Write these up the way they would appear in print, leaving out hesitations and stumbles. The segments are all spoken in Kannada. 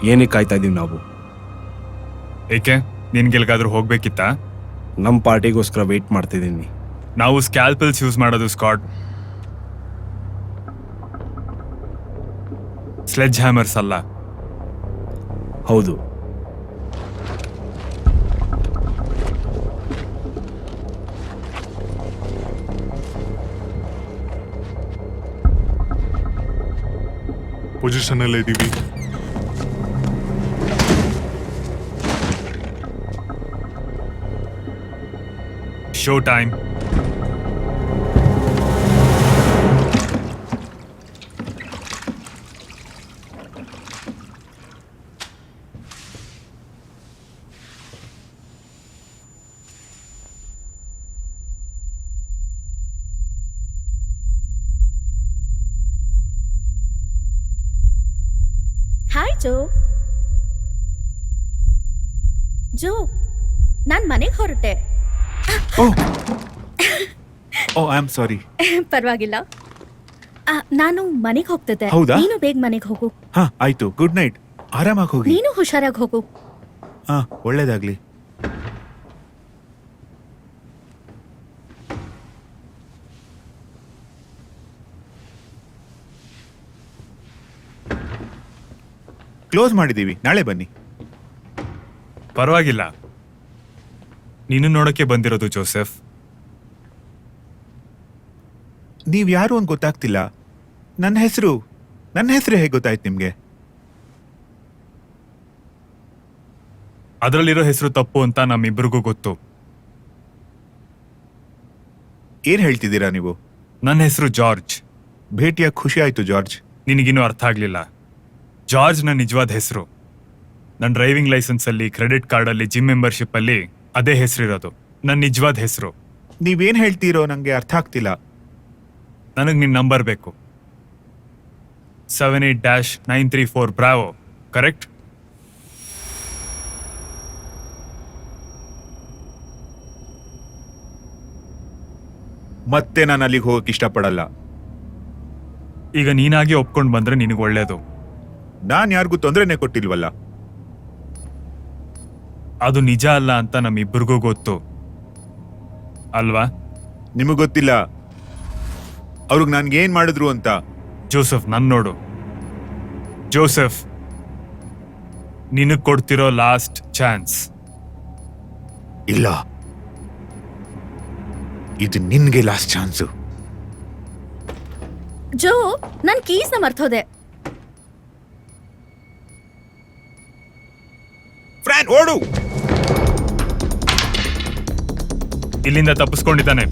ಏನಕ್ಕೆ ಕಾಯ್ತಾ ಇದೀವಿ ನಾವು? ಏಕೆ ನಿನ್ಗೆಲ್ಗಾದ್ರೂ ಹೋಗ್ಬೇಕಿತ್ತಾ? ನಮ್ಮ ಪಾರ್ಟಿಗೋಸ್ಕರ ವೆಯ್ಟ್ ಮಾಡ್ತಿದ್ದೀನಿ. ನಾವು ಸ್ಕ್ಯಾಲ್ಪಲ್ಸ್ ಯೂಸ್ ಮಾಡೋದು ಸ್ಕಾಟ್, ಸ್ಲೆಡ್ಜ್ ಹ್ಯಾಮರ್ಸ್ ಅಲ್ಲ. ಹೌದು, ಪೊಸಿಷನ್ ಅಲ್ಲೇ ಇದ್ದೀವಿ. Show time. ಹಾಯ್ ಜೋ. ಜೋ, ನಾನ್ ಮನೆಗೆ ಹೊರಟೆ. ಓ ಐ ಆಮ್ ಸಾರಿ. ಪರವಾಗಿಲ್ಲ, ನಾನು ಮನೆಗೆ ಹೋಗ್ತಿದ್ದೆ. ಹೌದಾ? ನೀನು ಬೇಗ ಮನೆಗೆ ಹೋಗು. ಹಾ ಆಯ್ತು, ಗುಡ್ ನೈಟ್. ಆರಾಮಾಗಿ ಹೋಗಿ. ನೀನು ಹುಷಾರಾಗಿ ಹೋಗು. ಹಾ ಒಳ್ಳೇದಾಗ್ಲಿ. ಕ್ಲೋಸ್ ಮಾಡಿದೀವಿ, ನಾಳೆ ಬನ್ನಿ. ಪರವಾಗಿಲ್ಲ, ನೀನು ನೋಡಕ್ಕೆ ಬಂದಿರೋದು ಜೋಸೆಫ್. ನೀವ್ ಯಾರು ಅಂತ ಗೊತ್ತಾಗ್ತಿಲ್ಲ. ನನ್ನ ಹೆಸರು ಹೇಗೆ ಗೊತ್ತಾಯ್ತು ನಿಮ್ಗೆ? ಅದರಲ್ಲಿರೋ ಹೆಸರು ತಪ್ಪು ಅಂತ ನಮ್ಮಿಬ್ಬರಿಗೂ ಗೊತ್ತು. ಏನ್ ಹೇಳ್ತಿದ್ದೀರಾ ನೀವು? ನನ್ನ ಹೆಸರು ಜಾರ್ಜ್. ಭೇಟಿಯಾಗಿ ಖುಷಿ ಆಯ್ತು ಜಾರ್ಜ್. ನಿನಗಿನ್ನೂ ಅರ್ಥ ಆಗ್ಲಿಲ್ಲ. ಜಾರ್ಜ್ ನನ್ನ ನಿಜವಾದ ಹೆಸರು. ನನ್ನ ಡ್ರೈವಿಂಗ್ ಲೈಸೆನ್ಸ್ ಅಲ್ಲಿ, ಕ್ರೆಡಿಟ್ ಕಾರ್ಡ್ ಅಲ್ಲಿ, ಜಿಮ್ ಮೆಂಬರ್ಶಿಪ್ ಅಲ್ಲಿ ಅದೇ ಹೆಸರಿರೋದು. ನನ್ನ ನಿಜವಾದ ಹೆಸರು. ನೀವೇನ್ ಹೇಳ್ತೀರೋ ನಂಗೆ ಅರ್ಥ ಆಗ್ತಿಲ್ಲ. ನನಗೆ ನಿನ್ನ ನಂಬರ್ ಬೇಕು. 78-934 ಬ್ರಾವೋ, ಕರೆಕ್ಟ್? ಮತ್ತೆ ನಾನು ಅಲ್ಲಿಗೆ ಹೋಗಕ್ಕೆ ಇಷ್ಟಪಡಲ್ಲ. ಈಗ ನೀನಾಗಿ ಒಪ್ಕೊಂಡು ಬಂದ್ರೆ ನಿನಗೆ ಒಳ್ಳೇದು. ನಾನ್ ಯಾರಿಗೂ ತೊಂದರೆನೆ ಕೊಟ್ಟಿಲ್ವಲ್ಲ. ಅದು ನಿಜ ಅಲ್ಲ ಅಂತ ನಮ್ಮಿಬ್ಬರಿಗೂ ಗೊತ್ತು ಅಲ್ವಾ? ನಿಮಗ್ ಗೊತ್ತಿಲ್ಲ ಅವ್ರಿಗೆ ನನ್ಗೆ ಏನ್ ಮಾಡಿದ್ರು ಅಂತ. ಜೋಸೆಫ್, ನನ್ ನೋಡು. ಜೋಸೆಫ್, ನಿನಗ್ ಕೊಡ್ತಿರೋ ಲಾಸ್ಟ್ ಚಾನ್ಸ್. ಇಲ್ಲ, ಇದು ನಿನ್ಗೆ ಲಾಸ್ಟ್ ಚಾನ್ಸು. ಜೋ, ನನ್ ಕೀಸ್ನ ಮರ್ತೋದೆ. ಫ್ರಾನ್, ಓಡು. ಇಲ್ಲಿಂದ ತಪ್ಪಿಸ್ಕೊಂಡಿದ್ದಾನೆ.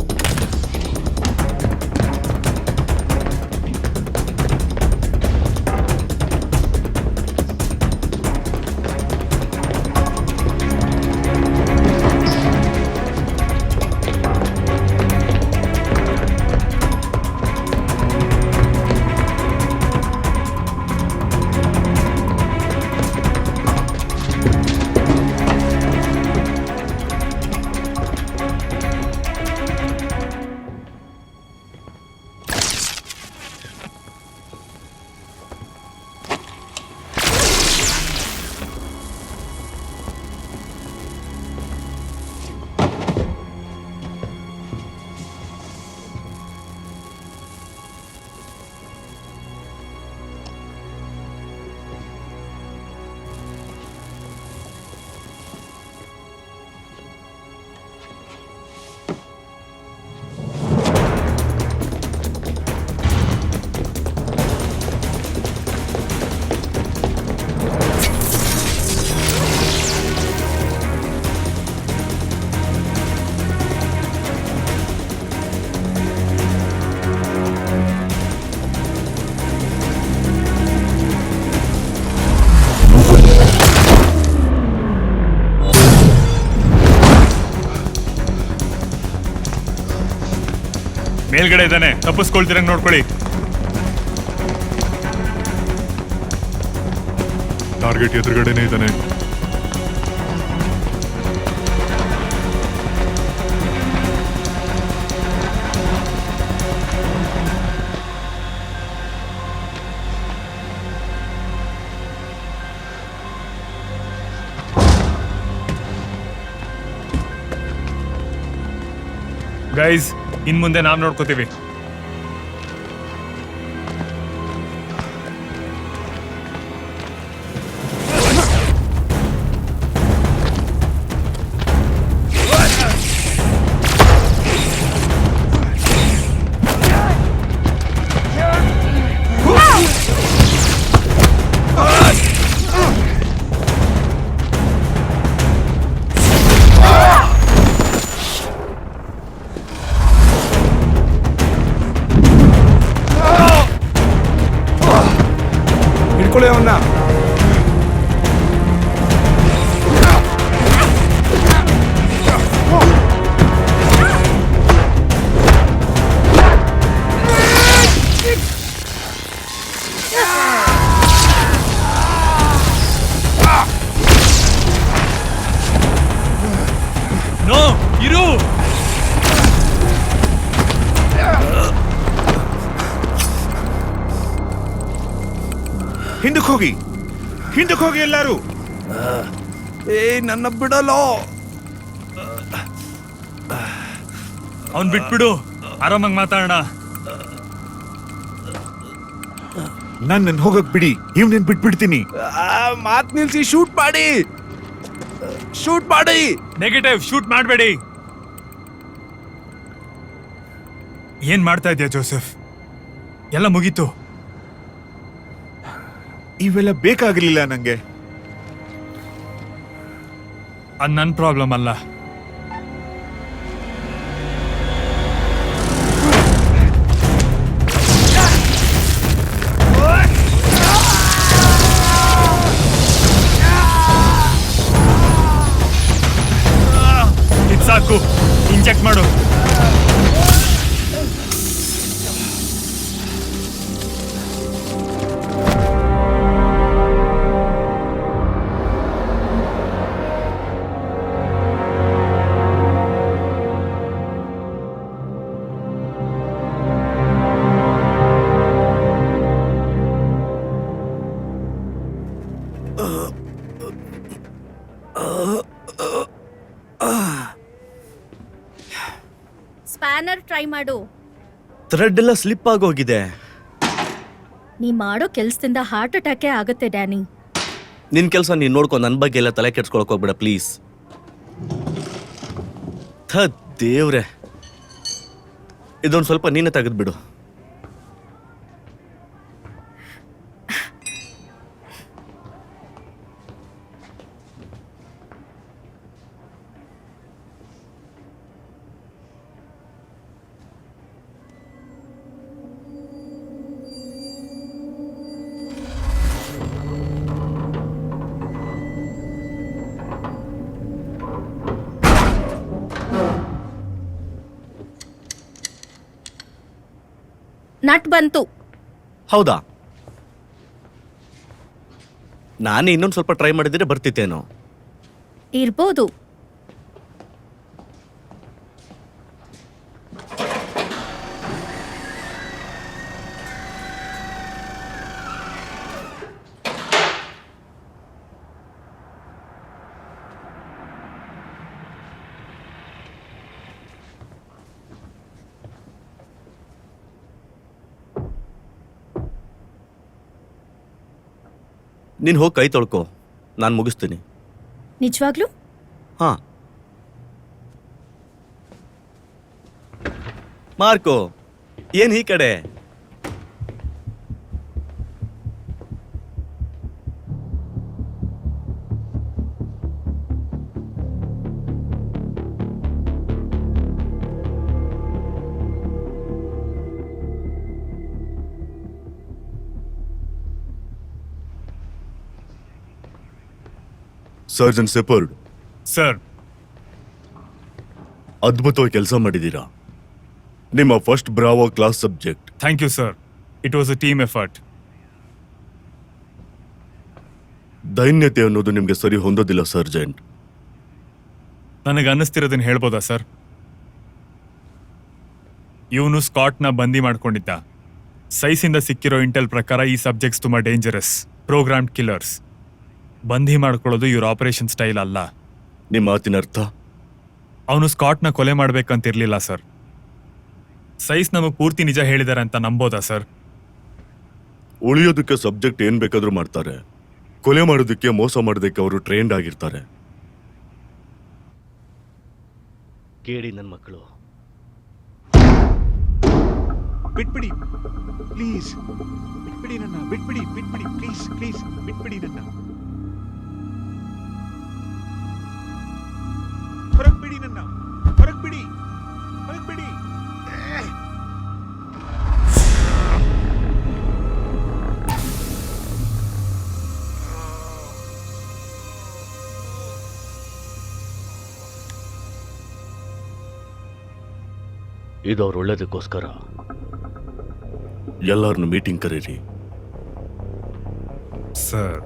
ಮೇಲ್ಗಡೆ ಇದ್ದಾನೆ, ತಪ್ಪಿಸ್ಕೊಳ್ತೀರಂಗ್ ನೋಡ್ಕೊಳ್ಳಿ. ಟಾರ್ಗೆಟ್ ಎದುರುಗಡೆನೇ ಇದ್ದಾನೆ. ಗೈಸ್ ಇನ್ ಮುಂದೆ ನಾವ್ ನೋಡ್ಕೋತೀವಿ. ಹಿಡ್ಕೊಳ್ಳಿ ಅವನ್ನ. ನೋ ಇರು. ಹಿಂದಕ್ಕೆ ಹೋಗಿ ಎಲ್ಲರೂ. ನನ್ನ ಬಿಡಲೋ. ಅವ್ನ್ ಬಿಟ್ಬಿಡು, ಆರಾಮಾಗಿ ಮಾತಾಡೋಣ. ನನ್ನನ್ನು ಹೋಗಕ್ ಬಿಡಿ, ಇವ್ನನ್ ಬಿಟ್ಬಿಡ್ತೀನಿ. ಮಾತ್ ನಿಲ್ಸಿ. ಶೂಟ್ ಮಾಡಿ. ನೆಗೆಟಿವ್, ಶೂಟ್ ಮಾಡಬೇಡಿ. ಏನ್ ಮಾಡ್ತಾ ಇದೀಯ ಜೋಸೆಫ್? ಎಲ್ಲ ಮುಗೀತು. ಇವೆಲ್ಲ ಬೇಕಾಗಿರ್ಲಿಲ್ಲ ನಂಗೆ. ಅದು ನನ್ನ ಪ್ರಾಬ್ಲಮ್ ಅಲ್ಲ. ಇದು ಸಾಕು, ಇಂಜೆಕ್ಟ್ ಮಾಡು. ಸ್ಪ್ಯಾನರ್ ಟ್ರೈ ಮಾಡು. ಥ್ರೆಡ್ ಎಲ್ಲ ಸ್ಲಿಪ್ ಆಗೋಗಿದೆ. ನೀ ಮಾಡೋ ಕೆಲ್ಸದಿಂದ ಹಾರ್ಟ್ ಅಟ್ಯಾಕೇ ಆಗುತ್ತೆ ಡ್ಯಾನಿ. ನಿನ್ ಕೆಲಸ ನೀನ್ ನೋಡ್ಕೊ, ನನ್ನ ಬಗ್ಗೆ ಎಲ್ಲ ತಲೆ ಕೆಡ್ಸ್ಕೊಳಕ್ ಹೋಗ್ಬೇಡ ಪ್ಲೀಸ್. ದೇವ್ರೆ, ಇದೊಂದು ಸ್ವಲ್ಪ ನೀನೇ ತೆಗೆದ್ಬಿಡು. ನಟ್ ಬಂತು. ಹೌದಾ? ನಾನೇ ಇನ್ನೊಂದು ಸ್ವಲ್ಪ ಟ್ರೈ ಮಾಡಿದ್ರೆ ಬರ್ತಿತ್ತೇನೋ. ಇರ್ಬೋದು. ನೀನು ಹೋಗಿ ಕೈ ತೊಳ್ಕೊ, ನಾನು ಮುಗಿಸ್ತೀನಿ. ನಿಜವಾಗ್ಲೂ? ಹಾ. ಮಾರ್ಕೋ, ಏನ್ ಈ ಕಡೆ? ಸರ್ಜನ್ ಸೆಪರ್ಡ್ ಸರ್, ಅದ್ಭುತವಾಗಿ ಕೆಲಸ ಮಾಡಿದ್ದೀರಾ. ನಿಮ್ಮ first bravo class subject. Thank you sir. It was a team effort. ದೈನ್ಯತೆ ಅನ್ನೋದು ನಿಮಗೆ ಸರಿ ಹೊಂದೋದಿಲ್ಲ ಸರ್ಜೆಂಟ್. ನನಗೆ ಅನ್ನಿಸ್ತಿರೋದನ್ನ ಹೇಳ್ಬೋದಾ ಸರ್? ಇವನು ಸ್ಕಾಟ್ನ ಬಂದಿ ಮಾಡ್ಕೊಂಡಿದ್ದ. ಸೈಸಿಂದ ಸಿಕ್ಕಿರೋ ಇಂಟೆಲ್ ಪ್ರಕಾರ ಈ ಸಬ್ಜೆಕ್ಟ್ಸ್ ತುಂಬಾ ಡೇಂಜರಸ್, ಪ್ರೋಗ್ರಾಮ್ಡ್ ಕಿಲ್ಲರ್ಸ್. ಬಂದಿ ಮಾಡ್ಕೊಳ್ಳೋದು ಇವ್ರ ಆಪರೇಷನ್ ಸ್ಟೈಲ್ ಅಲ್ಲ. ನಿಮ್ಮ ಮಾತಿನ ಅರ್ಥ? ಅವನು ಸ್ಕಾಟ್ನ ಕೊಲೆ ಮಾಡ್ಬೇಕಂತಿರ್ಲಿಲ್ಲ ಸರ್. ಸೈಸ್ ನಮಗೆ ಪೂರ್ತಿ ನಿಜ ಹೇಳಿದಾರೆ ಅಂತ ನಂಬೋದಾ ಸರ್? ಉಳಿಯೋದಕ್ಕೆ ಸಬ್ಜೆಕ್ಟ್ ಏನ್ ಬೇಕಾದ್ರೂ ಮಾಡ್ತಾರೆ. ಕೊಲೆ ಮಾಡೋದಕ್ಕೆ, ಮೋಸ ಮಾಡೋದಕ್ಕೆ ಅವರು ಟ್ರೈನ್ಡ್ ಆಗಿರ್ತಾರೆ. ಕೇಳಿ ನನ್ನ ಮಕ್ಕಳು. ಬಿಟ್ಬಿಡಿ ಪ್ಲೀಸ್, ಬಿಟ್ಬಿಡಿ ನನ್ನ, ಬಿಟ್ಬಿಡಿ ಬಿಟ್ಬಿಡಿ ಪ್ಲೀಸ್ ಪ್ಲೀಸ್, ಬಿಟ್ಬಿಡಿ ನನ್ನ, ಹೊರಗ್ ಬಿಡಿ ನನ್ನ, ಹೊರಗ್ ಬಿಡಿ, ಹೊರಗ್ ಬಿಡಿ. ಇದು ಅವ್ರ ಒಳ್ಳೇದಕ್ಕೋಸ್ಕರ. ಎಲ್ಲಾರನ್ನು ಮೀಟಿಂಗ್ ಕರೀರಿ. ಸರ್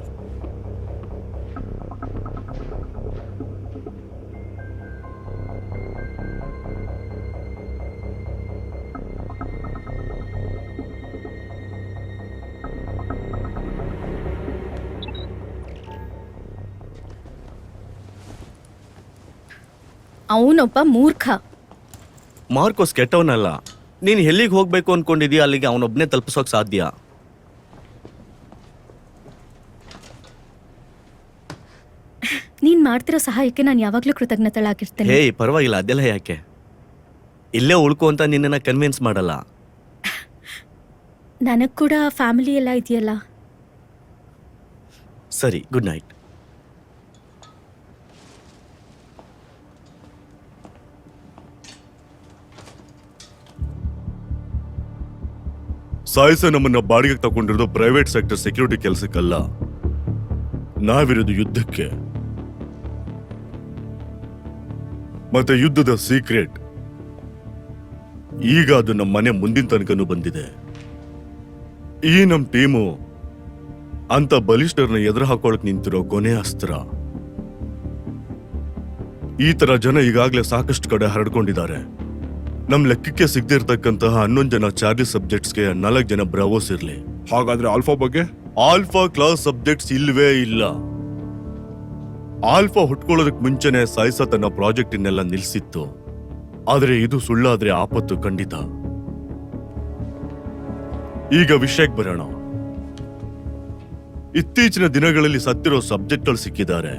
ಅವನೊಬ್ಬ ಮೂರ್ಖ. ಮಾರ್ಕೋಸ್ ಕೆಟ್ಟವನಲ್ಲ. ನೀನು ಎಲ್ಲಿಗೆ ಹೋಗ್ಬೇಕು ಅನ್ಕೊಂಡಿದೀಯ ಅಲ್ಲಿಗೆ ಅವನೊಬ್ಬನೇ ತಲುಪಿಸೋಕ್ ಸಾಧ್ಯ. ನೀನ್ ಮಾಡ್ತಿರೋ ಸಹಾಯಕ್ಕೆ ನಾನು ಯಾವಾಗ್ಲೂ ಕೃತಜ್ಞತಳಾಗಿರ್ತೇನೆ. ಹೇ ಪರವಾಗಿಲ್ಲ, ಅದೆಲ್ಲ ಯಾಕೆ. ಇಲ್ಲೇ ಉಳ್ಕೊ ಅಂತ ನಿನ್ನನ್ನು ಕನ್ವಿನ್ಸ್ ಮಾಡಲ್ಲ. ನನಗ್ ಕೂಡ ಫ್ಯಾಮಿಲಿ ಎಲ್ಲ ಇದೆಯಲ್ಲ. ಸರಿ, ಗುಡ್ ನೈಟ್. ಸಾಯಿಸ ನಮ್ಮನ್ನ ಬಾಡಿಗೆ ತಗೊಂಡಿರೋದು ಪ್ರೈವೇಟ್ ಸೆಕ್ಟರ್ ಸೆಕ್ಯೂರಿಟಿ ಕೆಲಸಕ್ಕಲ್ಲ, ನಾವಿರೋದು ಯುದ್ಧಕ್ಕೆ. ಮತ್ತೆ ಯುದ್ಧದ ಸೀಕ್ರೆಟ್ ಈಗ ಅದು ನಮ್ಮ ಮನೆ ಮುಂದಿನ ತನಕನೂ ಬಂದಿದೆ. ಈ ನಮ್ ಟೀಮು ಅಂತ ಬಲಿಷ್ಠರನ್ನ ಎದುರು ಹಾಕೊಳಕ್ ನಿಂತಿರೋ ಕೊನೆ ಅಸ್ತ್ರ. ಈ ತರ ಜನ ಈಗಾಗಲೇ ಸಾಕಷ್ಟು ಕಡೆ ಹರಡ್ಕೊಂಡಿದ್ದಾರೆ. ನಮ್ ಲೆಕ್ಕಕ್ಕೆ ಸಿಗದಿರ್ತಕ್ಕಂತಹ 11 ಜನ ಚಾರ್ಲಿ ಸಬ್ಜೆಕ್ಟ್ಸ್ಗೆ 4 ಜನ ಬ್ರಾವೋಸ್ ಇರ್ಲಿ. ಹಾಗಾದ್ರೆ ಆಲ್ಫಾ ಬಗ್ಗೆ? ಆಲ್ಫಾ ಕ್ಲಾಸ್ ಸಬ್ಜೆಕ್ಟ್ಸ್ ಇಲ್ವೇ ಇಲ್ಲ. ಆಲ್ಫಾ ಹುಟ್ಕೊಳ್ಳೋದಕ್ ಮುಂಚೆನೆ ಸಾಯಿಸ ತನ್ನ ಪ್ರಾಜೆಕ್ಟ್ ಇನ್ನೆಲ್ಲ ನಿಲ್ಸಿತ್ತು. ಆದ್ರೆ ಇದು ಸುಳ್ಳಾದ್ರೆ ಆಪತ್ತು ಖಂಡಿತ. ಈಗ ವಿಷಯಕ್ಕೆ ಬರೋಣ. ಇತ್ತೀಚಿನ ದಿನಗಳಲ್ಲಿ ಸತ್ತಿರೋ ಸಬ್ಜೆಕ್ಟ್ಗಳು ಸಿಕ್ಕಿದ್ದಾರೆ.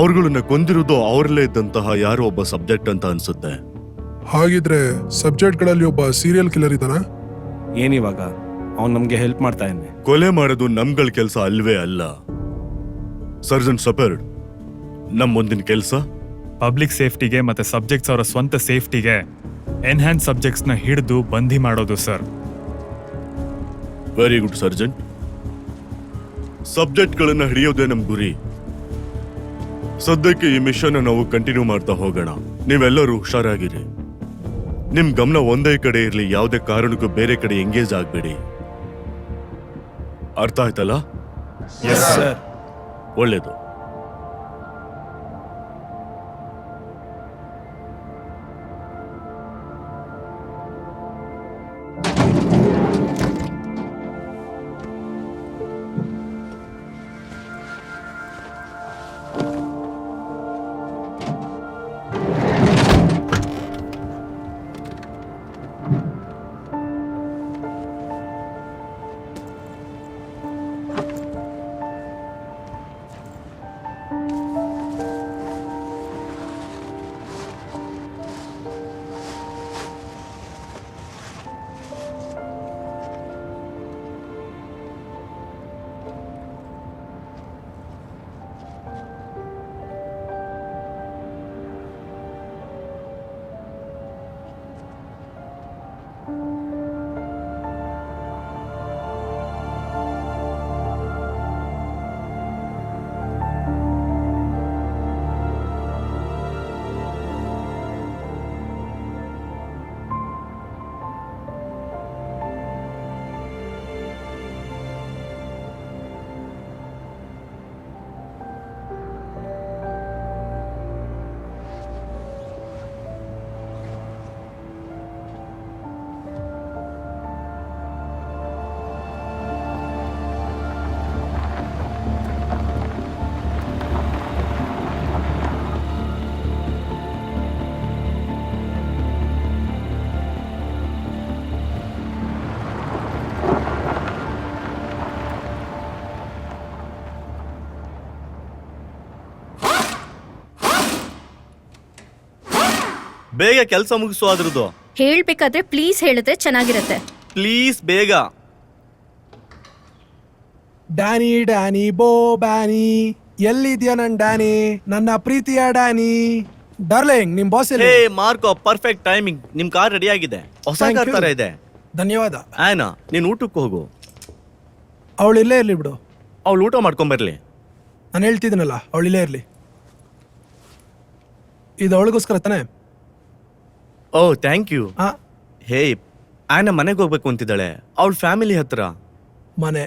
ಅವ್ರುಗಳನ್ನ ಕೊಂದಿರೋದು ಅವರಲ್ಲೇ ಇದ್ದಂತಹ ಯಾರೋ ಒಬ್ಬ ಸಬ್ಜೆಕ್ಟ್ ಅಂತ ಅನ್ಸುತ್ತೆ. ಹಾಗಿದ್ರೆ ಸಬ್ಜೆಕ್ಟ್ಗಳಲ್ಲಿ ಒಬ್ಬ ಸೀರಿಯಲ್ ಕಿಲ್ಲರ್ ಇದ್ದಾನ? ಏನಿವಾಗ ಅವ್ನು ನಮ್ಗೆ ಹೆಲ್ಪ್ ಮಾಡ್ತಾ ಇದ್ದಾನೆ. ಕೊಲೆ ಮಾಡೋದು ನಮ್ಗಳ ಕೆಲಸ ಅಲ್ವೇ ಅಲ್ಲ. ಸರ್ಜನ್ ಸಪರ್ಡ್, ನಮ್ ಮುಂದಿನ ಕೆಲಸ ಪಬ್ಲಿಕ್ ಸೇಫ್ಟಿಗೆ ಮತ್ತೆ ಸಬ್ಜೆಕ್ಟ್ಸ್ ಅವರ ಸ್ವಂತ ಸೇಫ್ಟಿಗೆ ಎನ್ಹ್ಯಾನ್ಸ್ ಸಬ್ಜೆಕ್ಟ್ಸ್ನ ಹಿಡಿದು ಬಂಧಿ ಮಾಡೋದು ಸರ್. Very good surgeon. ಸಬ್ಜೆಕ್ಟ್ಗಳನ್ನ ಹಿಡಿಯೋದೇ ನಮ್ ಗುರಿ. ಸದ್ಯಕ್ಕೆ ಈ ಮಿಷನ್ ನಾವು ಕಂಟಿನ್ಯೂ ಮಾಡ್ತಾ ಹೋಗೋಣ. ನೀವೆಲ್ಲರೂ ಹುಷಾರಾಗಿರಿ. ನಿಮ್ ಗಮನ ಒಂದೇ ಕಡೆ ಇರ್ಲಿ, ಯಾವುದೇ ಕಾರಣಕ್ಕೂ ಬೇರೆ ಕಡೆ ಎಂಗೇಜ್ ಆಗ್ಬೇಡಿ. ಅರ್ಥ ಆಯ್ತಲ್ಲ? ಸರ್. ಒಳ್ಳೇದು. ಬೇಗ ಕೆಲಸ ಮುಗಿಸು ಅದ್ರದ್ದು. ಹೇಳ್ಬೇಕಾದ್ರೆ ಪ್ಲೀಸ್ ಹೇಳಿದ್ರೆ ಚೆನ್ನಾಗಿರತ್ತೆ. ಪ್ಲೀಸ್ ಬೇಗ. ಡ್ಯಾನಿ ಡ್ಯಾನಿ ಬೋ ಬ್ಯಾನಿ, ಎಲ್ಲಿದ್ಯಾ ನನ್ ಡ್ಯಾನಿ, ನನ್ನ ಪ್ರೀತಿಯ ಡ್ಯಾನಿ. ಡಾರ್ಲಿಂಗ್, ನಿಮ್ ಬಾಸ್ ಹೇ ಮಾರ್ಕೋ, ಪರ್ಫೆಕ್ಟ್ ಟೈಮಿಂಗ್. ನಿಮ್ ಕಾರ್ ರೆಡಿ ಆಗಿದೆ, ಹೊಸ Thank ಕಾರ್ you. ತರ ಇದೆ. ಧನ್ಯವಾದ. ಆಯ್ನಾ, ನೀನ್ ಊಟಕ್ಕೆ ಹೋಗು. ಅವಳು ಇಲ್ಲೇ ಇರ್ಲಿ ಬಿಡು, ಅವಳು ಊಟ ಮಾಡ್ಕೊಂಬರ್ಲಿ. ನಾನು ಹೇಳ್ತಿದ್ದೀನಲ್ಲ, ಅವಳು ಇಲ್ಲೇ ಇರ್ಲಿ. ಇದು ಅವಳಿಗೋಸ್ಕರ ತಾನೆ. ಓ ಥ್ಯಾಂಕ್ ಯು. ಆ ಹೇ, ಆಯ್ನ ಮನೆಗೆ ಹೋಗ್ಬೇಕು ಅಂತಿದ್ದಾಳೆ, ಅವಳ ಫ್ಯಾಮಿಲಿ ಹತ್ರ. ಮನೆ.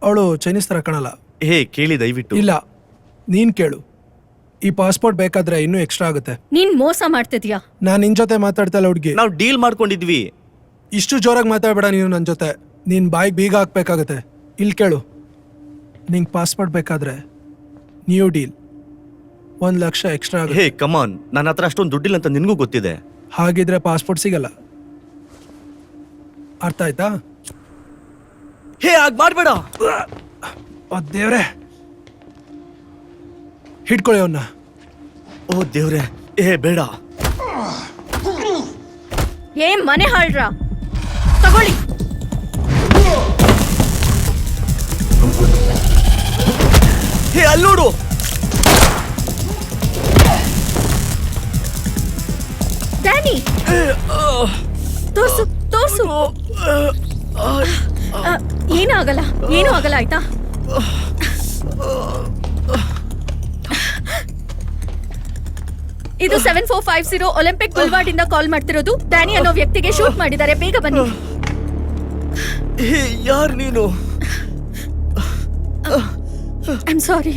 ಅವಳು ಚೈನೀಸ್ ತರ ಕಾಣಲ್ಲ. ಹೇ ಕೇಳಿ ದಯವಿಟ್ಟು. ಇಲ್ಲ, ನೀನ್ ಕೇಳು. ಈ ಪಾಸ್ಪೋರ್ಟ್ ಬೇಕಾದ್ರೆ ಇನ್ನೂ ಎಕ್ಸ್ಟ್ರಾ ಆಗುತ್ತೆ. ನೀನ್ ಮೋಸ ಮಾಡ್ತಿದ್ಯಾ. ನಾನ್ ನಿನ್ ಜೊತೆ ಮಾತಾಡ್ತಾ ಇಲ್ಲ ಹುಡ್ಗಿ. ನಾವು ಡೀಲ್ ಮಾಡ್ಕೊಂಡಿದ್ವಿ. ಇಷ್ಟು ಜೋರಾಗಿ ಮಾತಾಡ್ಬೇಡ ನೀನು ನನ್ನ ಜೊತೆ. ನೀನ್ ಬಾಯಿಗೆ ಬೀಗ ಹಾಕ್ಬೇಕಾಗತ್ತೆ. ಇಲ್ಲಿ ಕೇಳು, ನಿಂಗೆ ಪಾಸ್ಪೋರ್ಟ್ ಬೇಕಾದ್ರೆ ನ್ಯೂ ಡೀಲ್, 1 ಲಕ್ಷ ಎಕ್ಸ್ಟ್ರಾ ಆಗುತ್ತೆ. ಹೇ ಕಮಾನ್, ನನ್ನ ಹತ್ರ ಅಷ್ಟೊಂದು ದುಡ್ಡಿಲ್ಲ ಅಂತ ನಿನ್ಗೂ ಗೊತ್ತಿದೆ. ಹಾಗಿದ್ರೆ ಪಾಸ್ಪೋರ್ಟ್ ಸಿಗಲ್ಲ. ಅರ್ಥ ಆಯ್ತಾ? ಹೇ ಆಗ ಮಾಡ್ಬೇಡ. ದೇವ್ರೆ, ಹಿಡ್ಕೊಳ್ಳಿ ಅವನ್ನ. ಓ ದೇವ್ರೆ, ಏ ಬೇಡ. ಮನೆ ಹಾಳ್ರ, ತಗೊಳ್ಳಿ. ಹೇ ಅಲ್ಲೋಡು. ಡ್ಯಾನಿ, ತೋರ್ಸು ತೋರ್ಸು. ಏನೂ ಆಗಲ್ಲ, ಏನೂ ಆಗಲ್ಲ, ಆಯ್ತಾ? ಇದು 7450 ಒಲಿಂಪಿಕ್ ಬುಲ್ವಾರ್ಡ್ ಇಂದ ಕಾಲ್ ಮಾಡ್ತಿರೋದು. ಡ್ಯಾನಿ ಅನ್ನೋ ವ್ಯಕ್ತಿಗೆ ಶೂಟ್ ಮಾಡಿದ್ದಾರೆ, ಬೇಗ ಬನ್ನಿ. ಹೇ ಯಾರ್ ನೀನು? I am sorry.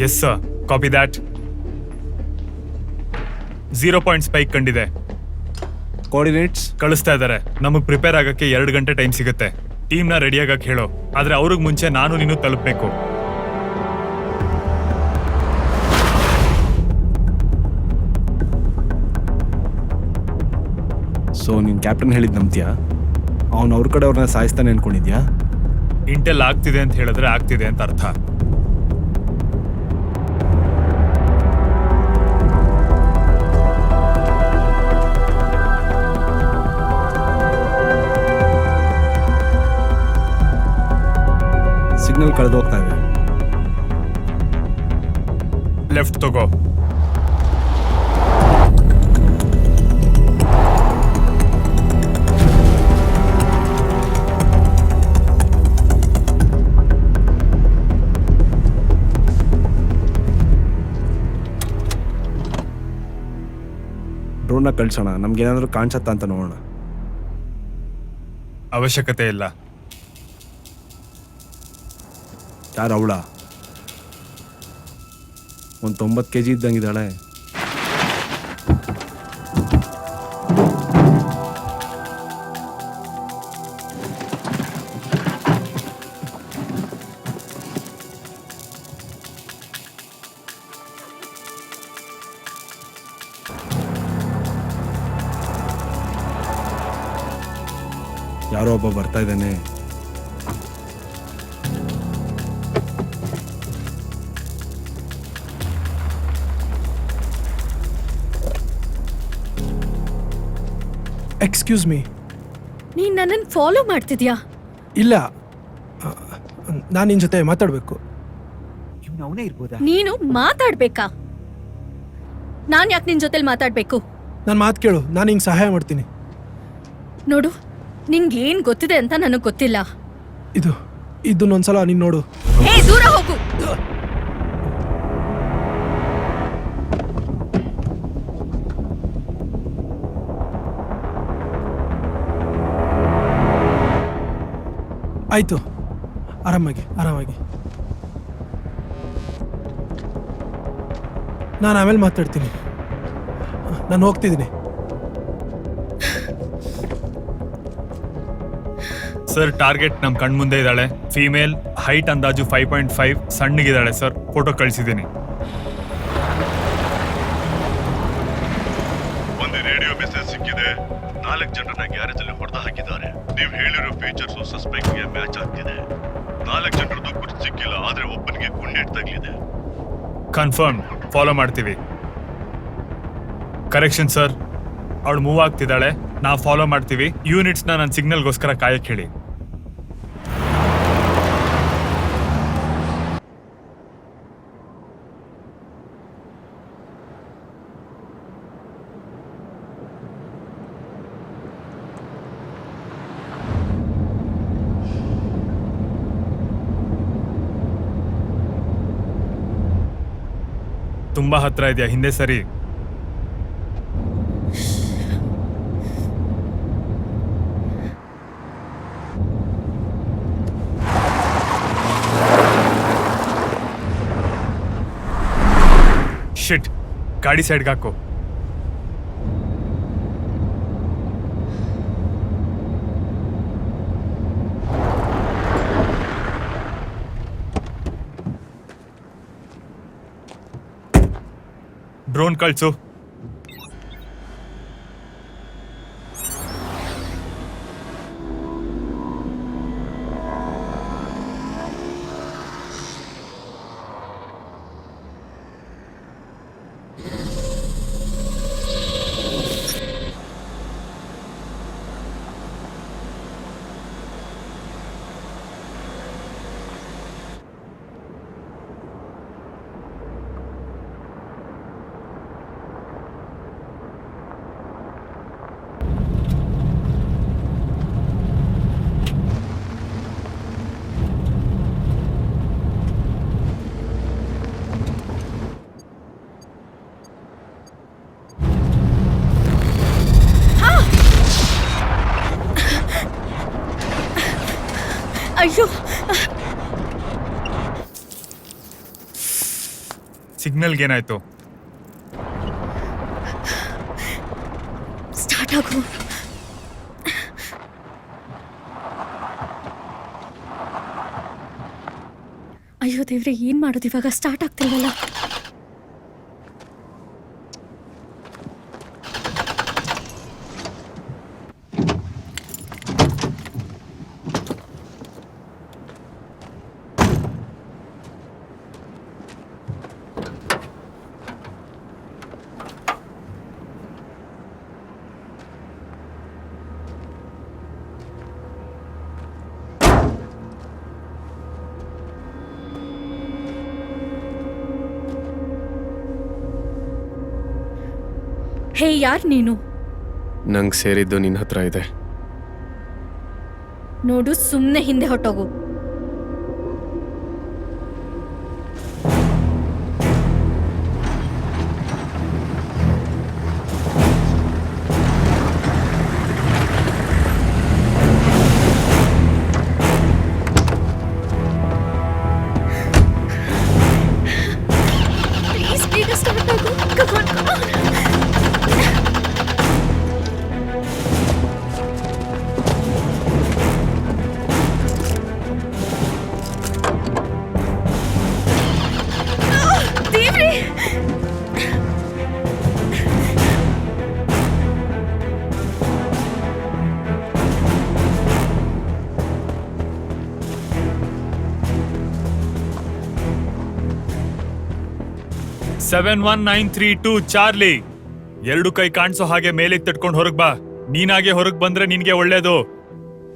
Yes sir, copy that. 0 point spike ಕಂಡಿದೆ. ಕೋಆರ್ಡಿನೇಟ್ಸ್ ಕಳಿಸ್ತಾ ಇದ್ದಾರೆ. ನಮಗೆ ಪ್ರಿಪೇರ್ ಆಗಕ್ಕೆ 2 ಗಂಟೆ ಟೈಮ್ ಸಿಗುತ್ತೆ. ಟೀಮ್ನ ರೆಡಿ ಆಗಕ್ಕೆ ಹೇಳೋ, ಆದ್ರೆ ಅವ್ರಿಗೆ ಮುಂಚೆ ನಾನು ನೀನು ತಲುಪಬೇಕು. ಸೊ ನೀನು ಕ್ಯಾಪ್ಟನ್ ಹೇಳಿದ್ ನಂಬ್ತೀಯಾ? ಅವ್ನು ಅವ್ರ ಕಡೆ ಅವ್ರನ್ನ ಸಾಯಿಸ್ತಾನೆ ಅನ್ಕೊಂಡಿದ್ಯಾ? ಇಂಟೆಲ್ ಆಗ್ತಿದೆ ಅಂತ ಹೇಳಿದ್ರೆ ಆಗ್ತಿದೆ ಅಂತ ಅರ್ಥ. ಸಿಗ್ನಲ್ ಕಳೆದು ಹೋಗ್ತಾ ಇದೆ. ಲೆಫ್ಟ್ ತಗೋ. ಡ್ರೋನ್ನ ಕಳ್ಸೋಣ, ನಮ್ಗೇನಾದ್ರೂ ಕಾಣಿಸತ್ತಾ ಅಂತ ನೋಡೋಣ. ಅವಶ್ಯಕತೆ ಇಲ್ಲ. ಯಾರು ಅವಳ? ಒಂದು 90 kg ಇದ್ದಂಗಿದ್ದಾಳೆ. ಯಾರೋ ಒಬ್ಬ ಬರ್ತಾ ಇದ್ದಾನೆ. Excuse me. ನೀನ್ ನನ್ನನ್ನು ಫಾಲೋ ಮಾಡ್ತಿದ್ಯಾ? ಇಲ್ಲ, ನಾನು ನಿನ್ನ ಜೊತೆ ಮಾತಾಡಬೇಕು. ಇವ್ನು ಅವನೇ ಇರ್ಬೋದಾ? ನೀನು ಮಾತಾಡ್ಬೇಕಾ? ನಾನ್ ಯಾಕೆ ನಿನ್ ಜೊತೆಲಿ ಮಾತಾಡ್ಬೇಕು? ನನ್ನ ಮಾತು ಕೇಳು, ನಾನು ಹಿಂಗೆ ಸಹಾಯ ಮಾಡ್ತೀನಿ. ನೋಡು, ನಿಂಗೆ ಏನ್ ಗೊತ್ತಿದೆ ಅಂತ ನನಗೆ ಗೊತ್ತಿಲ್ಲ. ಇದನ್ನೊಂದ್ಸಲ ನೀನು ನೋಡು. ದೂರ ಹೋಗು. ಆಯ್ತು, ಆರಾಮಾಗಿ ಆರಾಮಾಗಿ. ನಾನು ಆಮೇಲೆ ಮಾತಾಡ್ತೀನಿ. ನಾನು ಹೋಗ್ತಿದ್ದೀನಿ. ಸರ್, ಟಾರ್ಗೆಟ್ ನಮ್ ಕಣ್ ಮುಂದೆ ಇದ್ದಾಳೆ. ಫೀಮೇಲ್, ಹೈಟ್ ಅಂದಾಜು 5.5, ಸಣ್ಣಗಿದ್ದಾಳೆ ಸರ್. ಫೋಟೋ ಕಳಿಸಿದ್ದೀನಿ. ಒಂದು ರೇಡಿಯೋ ಮೆಸೇಜ್ ಸಿಕ್ಕಿದೆ. 4 ಜನರನ್ನ ಗ್ಯಾರೇಜ್ ಅಲ್ಲಿ ಹೊಡೆದು ಹಾಕಿದ್ದಾರೆ. ನೀವ್ ಹೇಳಿರೋ ಫೀಚರ್ಸ್ ಸಸ್ಪೆಕ್ಟ್ಗೆ ಮ್ಯಾಚ್ ಆಗ್ತಿದೆ. 4 ಜನರದ್ದು ಗುರ್ತು ಸಿಕ್ಕಿಲ್ಲ, ಆದ್ರೆ ಒಬ್ಬನಿಗೆ ಗುಂಡೇಟ್ ತಗಲಿದೆ. ಕನ್ಫರ್ಮ್, ಫಾಲೋ ಮಾಡ್ತೀವಿ. ಕರೆಕ್ಷನ್ ಸರ್, ಅವಳು ಮೂವ್ ಆಗ್ತಿದ್ದಾಳೆ, ನಾವು ಫಾಲೋ ಮಾಡ್ತೀವಿ. ಯೂನಿಟ್ಸ್ನ ನನ್ನ ಸಿಗ್ನಲ್ಗೋಸ್ಕರ ಕಾಯಕ್ಕೆ ಹೇಳಿ. ತುಂಬಾ ಹತ್ರ ಇದೆಯಾ? ಹಿಂದೆ ಸರಿ. ಶಿಟ್, ಗಾಡಿ ಸೈಡ್ಗೆ ಹಾಕು. ಡ್ರೋನ್ ಕಳ್ಸು. ಅಯ್ಯೋ, ಸಿಗ್ನಲ್ಗೆ ಏನಾಯ್ತು? ಸ್ಟಾರ್ಟ್ ಆಗು. ಅಯ್ಯೋ ದೇವ್ರೆ, ಏನ್ ಮಾಡೋದು ಇವಾಗ? ಸ್ಟಾರ್ಟ್ ಆಗ್ತಿಲ್ವಲ್ಲ. ಹೇ, ಯಾರ್ ನೀನು? ನಂಗೆ ಸೇರಿದ್ದು ನಿನ್ನ ಹತ್ರ ಇದೆ. ನೋಡು, ಸುಮ್ಮನೆ ಹಿಂದೆ ಹೊಟ್ಟೋಗು. ಪ್ಲೀಸ್ ಬೇಗ ಸ್ಟಾರ್ಟ್ ಆಗು. Come on, come on. ದೇವ್ರೇ! 71932 ಚಾರ್ಲಿ. 2 ಕೈ ಕಾಣಿಸೋ ಹಾಗೆ ಮೇಲೆಗೆ ತಟ್ಕೊಂಡು ಹೊರಗ್ ಬಾ. ನೀನಾಗೆ ಹೊರಗ್ ಬಂದ್ರೆ ನಿನ್ಗೆ ಒಳ್ಳೇದು.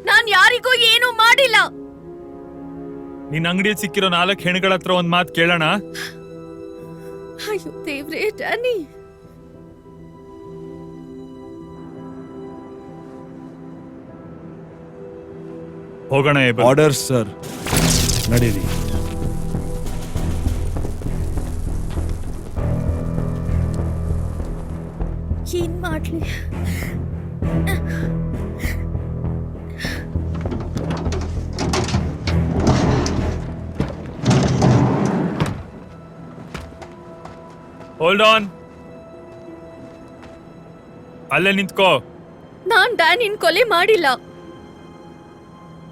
ನಾನ್ ಯಾರಿಗೂ ಏನೂ ಮಾಡಿಲ್ಲ. ನಿನ್ ಅಂಗಡಿಯಲ್ಲಿ ಸಿಕ್ಕಿರೋ 4 ಹೆಣ್ಗಳ ಹತ್ರ ಒಂದ್ ಮಾತು ಕೇಳೋಣ. ಅಯ್ಯೋ ದೇವ್ರೇ, ಡ್ಯಾನಿ. ಹೋಗೋಣ. ಆರ್ಡರ್ ಸರ್, ನಡೀರಿ. ಏನ್ ಮಾಡ್ಲಿ? ಹೋಲ್ಡ್ ಆನ್, ಅಲ್ಲೇ ನಿಂತ್ಕೋ. ನಾನ್ ಡ್ಯಾನಿನ್ ಕೊಲೆ ಮಾಡಿಲ್ಲ.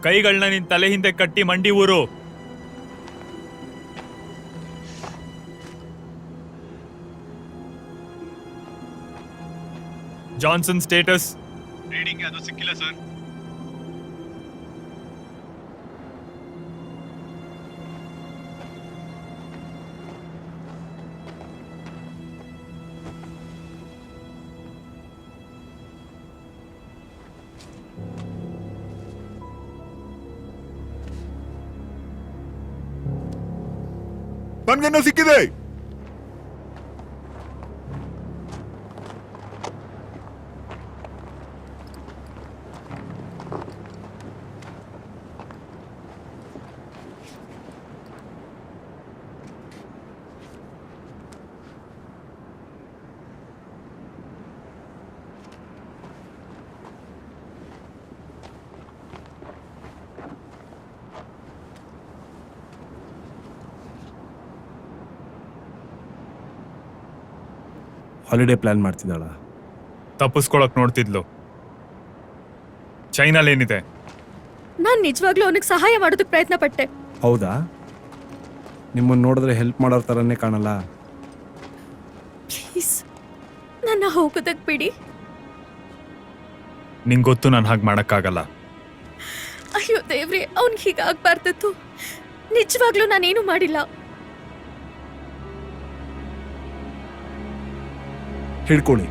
ಕೈಗಳನ್ನ ನಿನ್ ತಲೆ ಹಿಂದೆ ಕಟ್ಟಿ ಮಂಡಿ ಊರು. ಜಾನ್ಸನ್ ಸ್ಟೇಟಸ್ ರೀಡಿಂಗ್ ಅದು ಸಿಕ್ಕಿಲ್ಲ ಸರ್. ನನ್ಗೇನೋ ಸಿಕ್ಕಿದೆ. Holiday plan ಮಾಡ್ತಿದ್ದಾಳ. ತಪ್ಪಿಸ್ಕೊಳಕ್ ನೋಡ್ತಿದ್ಲು. ಚೈನಾಲೇನಿದೆ? ನಾನ್ ನಿಜವಾಗ್ಲೂ ಅವನಿಗೆ ಸಹಾಯ ಮಾಡೋದಕ್ಕೆ ಪ್ರಯತ್ನ ಪಟ್ಟೆ. ಹೌದಾ? ನಿಮ್ಮನ್ನು ನೋಡಿದ್ರೆ ಹೆಲ್ಪ್ ಮಾಡೋರ್ ಥರನೇ ಕಾಣಲ್ಲ. ಪ್ಲೀಸ್ ನನ್ನ ಹೋಗೋದಕ್ಕೆ ಬಿಡಿ. ನಿಂಗೆ ಗೊತ್ತು ನಾನು ಹಾಗೆ ಮಾಡೋಕ್ಕಾಗಲ್ಲ. ಅಯ್ಯೋ ದೇವ್ರೆ, ಅವ್ನಿಗೆ ಹೀಗಾಗ್ಬಾರ್ದಿತ್ತು. ನಿಜವಾಗ್ಲೂ ನಾನೇನು ಮಾಡಿಲ್ಲ. ಹಿಡ್ಕೊಳ್ಳಿ.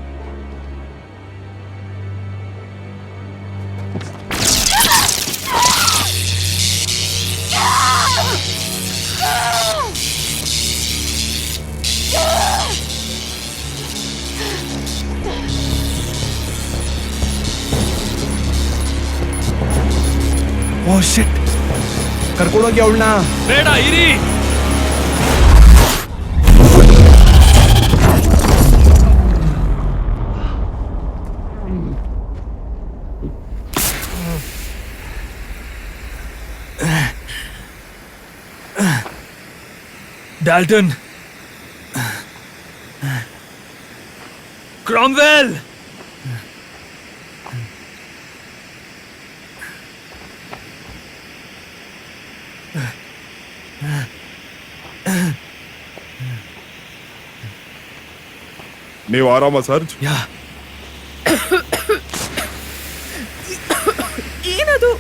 ಓ ಶಿಟ್! ಕರ್ಕೊಂಡೋಗಿ ಅವಳನ್ನ. ಬೇಡ, ಇರಿ. ಡಾಲ್ಟನ್, ಕ್ರಾಮ್ವೆಲ್, ನೀವು ಆರಾಮ ಸರ್ಜ್? ಏನದು?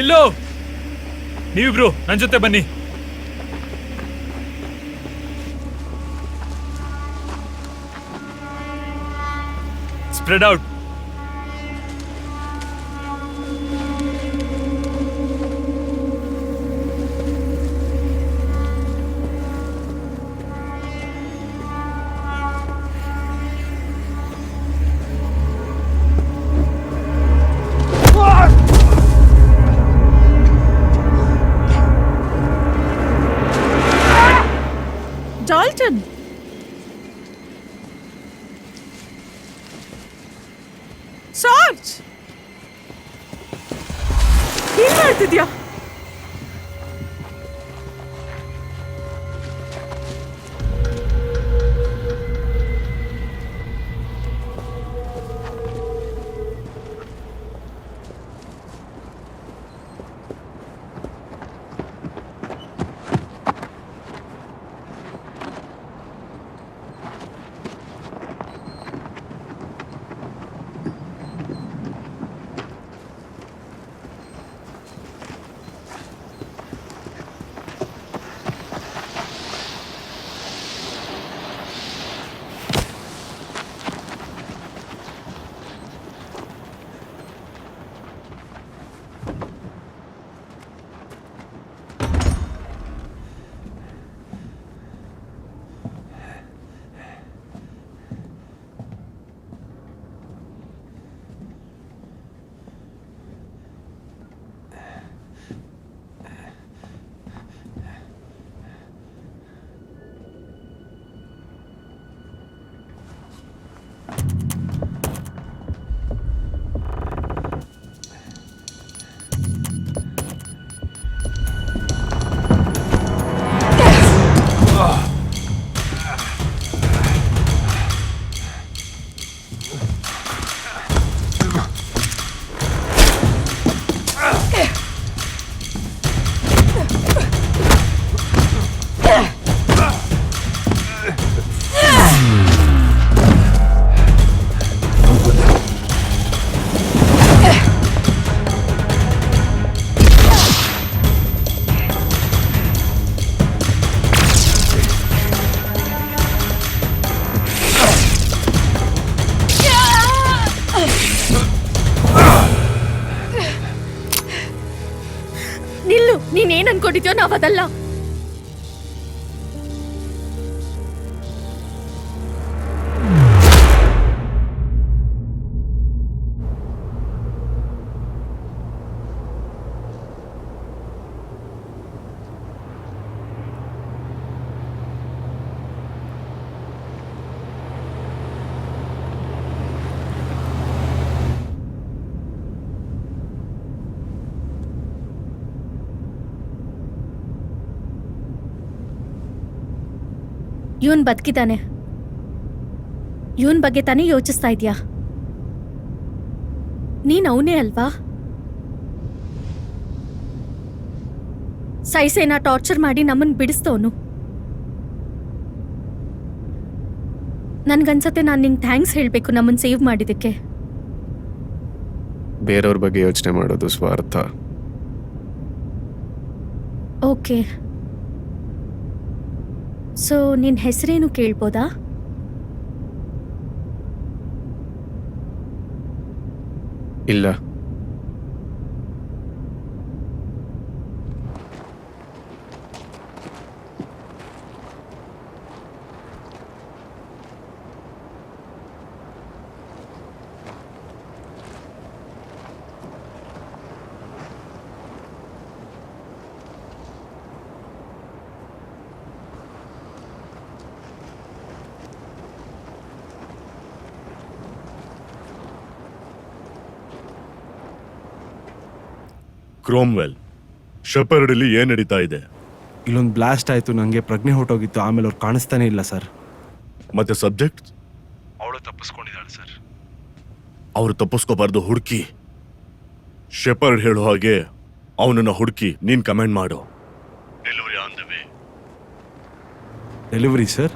ಇಲ್ಲೋ, ನೀವಿಬ್ರು ನನ್ನ ಜೊತೆ ಬನ್ನಿ. Spread out. ಡಾಲ್ಟನ್, ಸಾರ್ಜ್, ಏನ್ ಮಾಡ್ತಿದ್ಯಾ? ನೀನೇನ್ ಅನ್ಕೊಂಡಿದ್ಯೋ ನಾವದಲ್ಲ. ಇವನ್ ಬದುಕಿದ್ದಾನೆ. ಇವನ್ ಬಗ್ಗೆ ತಾನೇ ಯೋಚಿಸ್ತಾ ಇದ್ಯಾ? ನೀನ್ ಅವನೇ ಅಲ್ವಾ? ಸೈಸೇನ ಟಾರ್ಚರ್ ಮಾಡಿ ನಮ್ಮನ್ ಬಿಡಿಸ್ತವನು. ನನ್ಗನ್ಸತ್ತೆ ನಾನ್ ನಿಂಗೆ ಥ್ಯಾಂಕ್ಸ್ ಹೇಳ್ಬೇಕು ನಮ್ಮನ್ ಸೇವ್ ಮಾಡಿದಕ್ಕೆ. ಬೇರೆಯವ್ರ ಬಗ್ಗೆ ಯೋಚನೆ ಮಾಡೋದು ಸ್ವಾರ್ಥ. ಓಕೆ, ಸೊ ನಿನ್ ಹೆಸರೇನು ಕೇಳ್ಬೋದಾ? ಇಲ್ಲ. ಕ್ರೋಮ್ವೆಲ್, ಶೆಪರ್ಡ್ ಅಲ್ಲಿ ಏನ್ ನಡೀತಾ ಇದೆ? ಇಲ್ಲೊಂದು ಬ್ಲಾಸ್ಟ್ ಆಯಿತು, ನನಗೆ ಪ್ರಜ್ಞೆ ಹೊಟ್ಟೋಗಿತ್ತು. ಆಮೇಲೆ ಅವ್ರು ಕಾಣಿಸ್ತಾನೆ ಇಲ್ಲ ಸರ್. ಮತ್ತೆ ಸಬ್ಜೆಕ್ಟ್? ಅವಳು ತಪ್ಪಿಸ್ಕೊಂಡಿದ್ದಾಳೆ ಸರ್. ಅವ್ರು ತಪ್ಪಿಸ್ಕೋಬಾರ್ದು, ಹುಡುಕಿ. ಶೆಪರ್ಡ್ ಹೇಳೋ ಹಾಗೆ ಅವನನ್ನ ಹುಡುಕಿ ನೀನ್ ಕಮೆಂಟ್ ಮಾಡು. Delivery on the way. Delivery sir?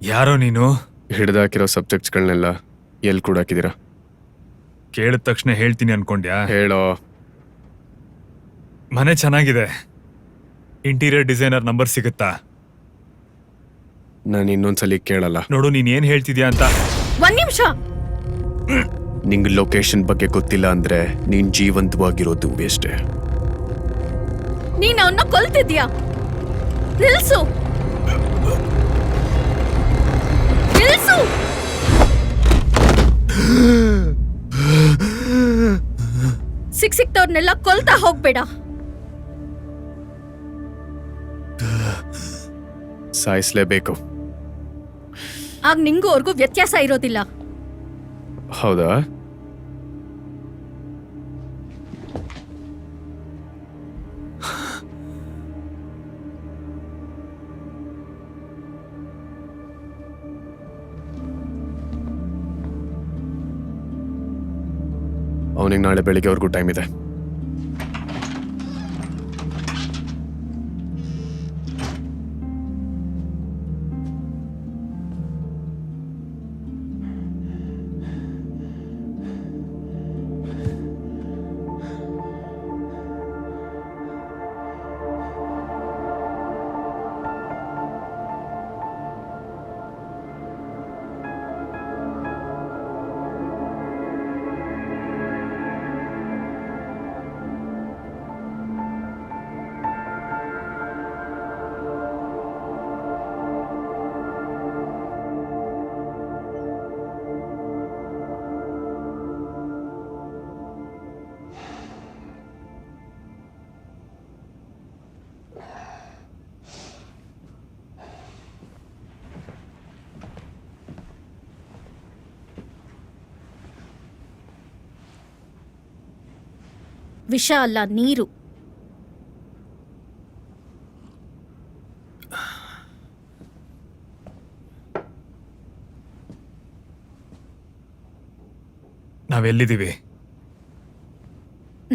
ಯಾರೋ ನೀನು? ಹಿಡ್ದಾಕಿರೋ ಸಬ್ಜೆಕ್ಟ್ಸ್ಗಳನ್ನೆಲ್ಲ ಎಲ್ಲಿ ಕೂಡ ಹಾಕಿದ್ದೀರಾ? ಕೇಳಿದ ತಕ್ಷಣ ಹೇಳ್ತೀನಿ ಅನ್ಕೊಂಡ್ಯಾ? ಹೇಳೋ. ಮನೆ ಚೆನ್ನಾಗಿದೆ. ಇಂಟೀರಿಯರ್ ಡಿಸೈನರ್ ನಂಬರ್ ಸಿಗುತ್ತಾ? ನಾನು ಇನ್ನೊಂದ್ಸಲಿ ಕೇಳಲ್ಲ. ನೋಡು, ನೀನ್ ಏನ್ ಹೇಳ್ತಿದ್ಯಾ ಅಂತ. ಒಂದ್ ನಿಮಿಷ. ನಿಂಗೆ ಲೊಕೇಶನ್ ಬಗ್ಗೆ ಗೊತ್ತಿಲ್ಲ ಅಂದ್ರೆ ನೀನ್ ಜೀವಂತವಾಗಿರೋದು ವೇಸ್ಟೇ. ನೀನ್ ಅವನ್ನ ಕೊಲ್ತಿದ್ಯಾ? ನಿಲ್ಸು, ನಿಲ್ಸು. ಸಿಕ್ತವ್ರನ್ನೆಲ್ಲ ಕೊಲ್ತಾ ಹೋಗ್ಬೇಡ. ಸಾಯಿಸ್ಲೇಬೇಕು. ಆಗ ನಿಂಗೂ ಅವ್ರಿಗೂ ವ್ಯತ್ಯಾಸ ಇರೋದಿಲ್ಲ. ಹೌದಾ? ಅವನಿಗೆ ನಾಳೆ ಬೆಳಿಗ್ಗೆವರೆಗೂ ಟೈಮ್ ಇದೆ. ವಿಷ ಅಲ್ಲ, ನೀರು. ನಾವೆಲ್ಲಿದ್ದೀವಿ?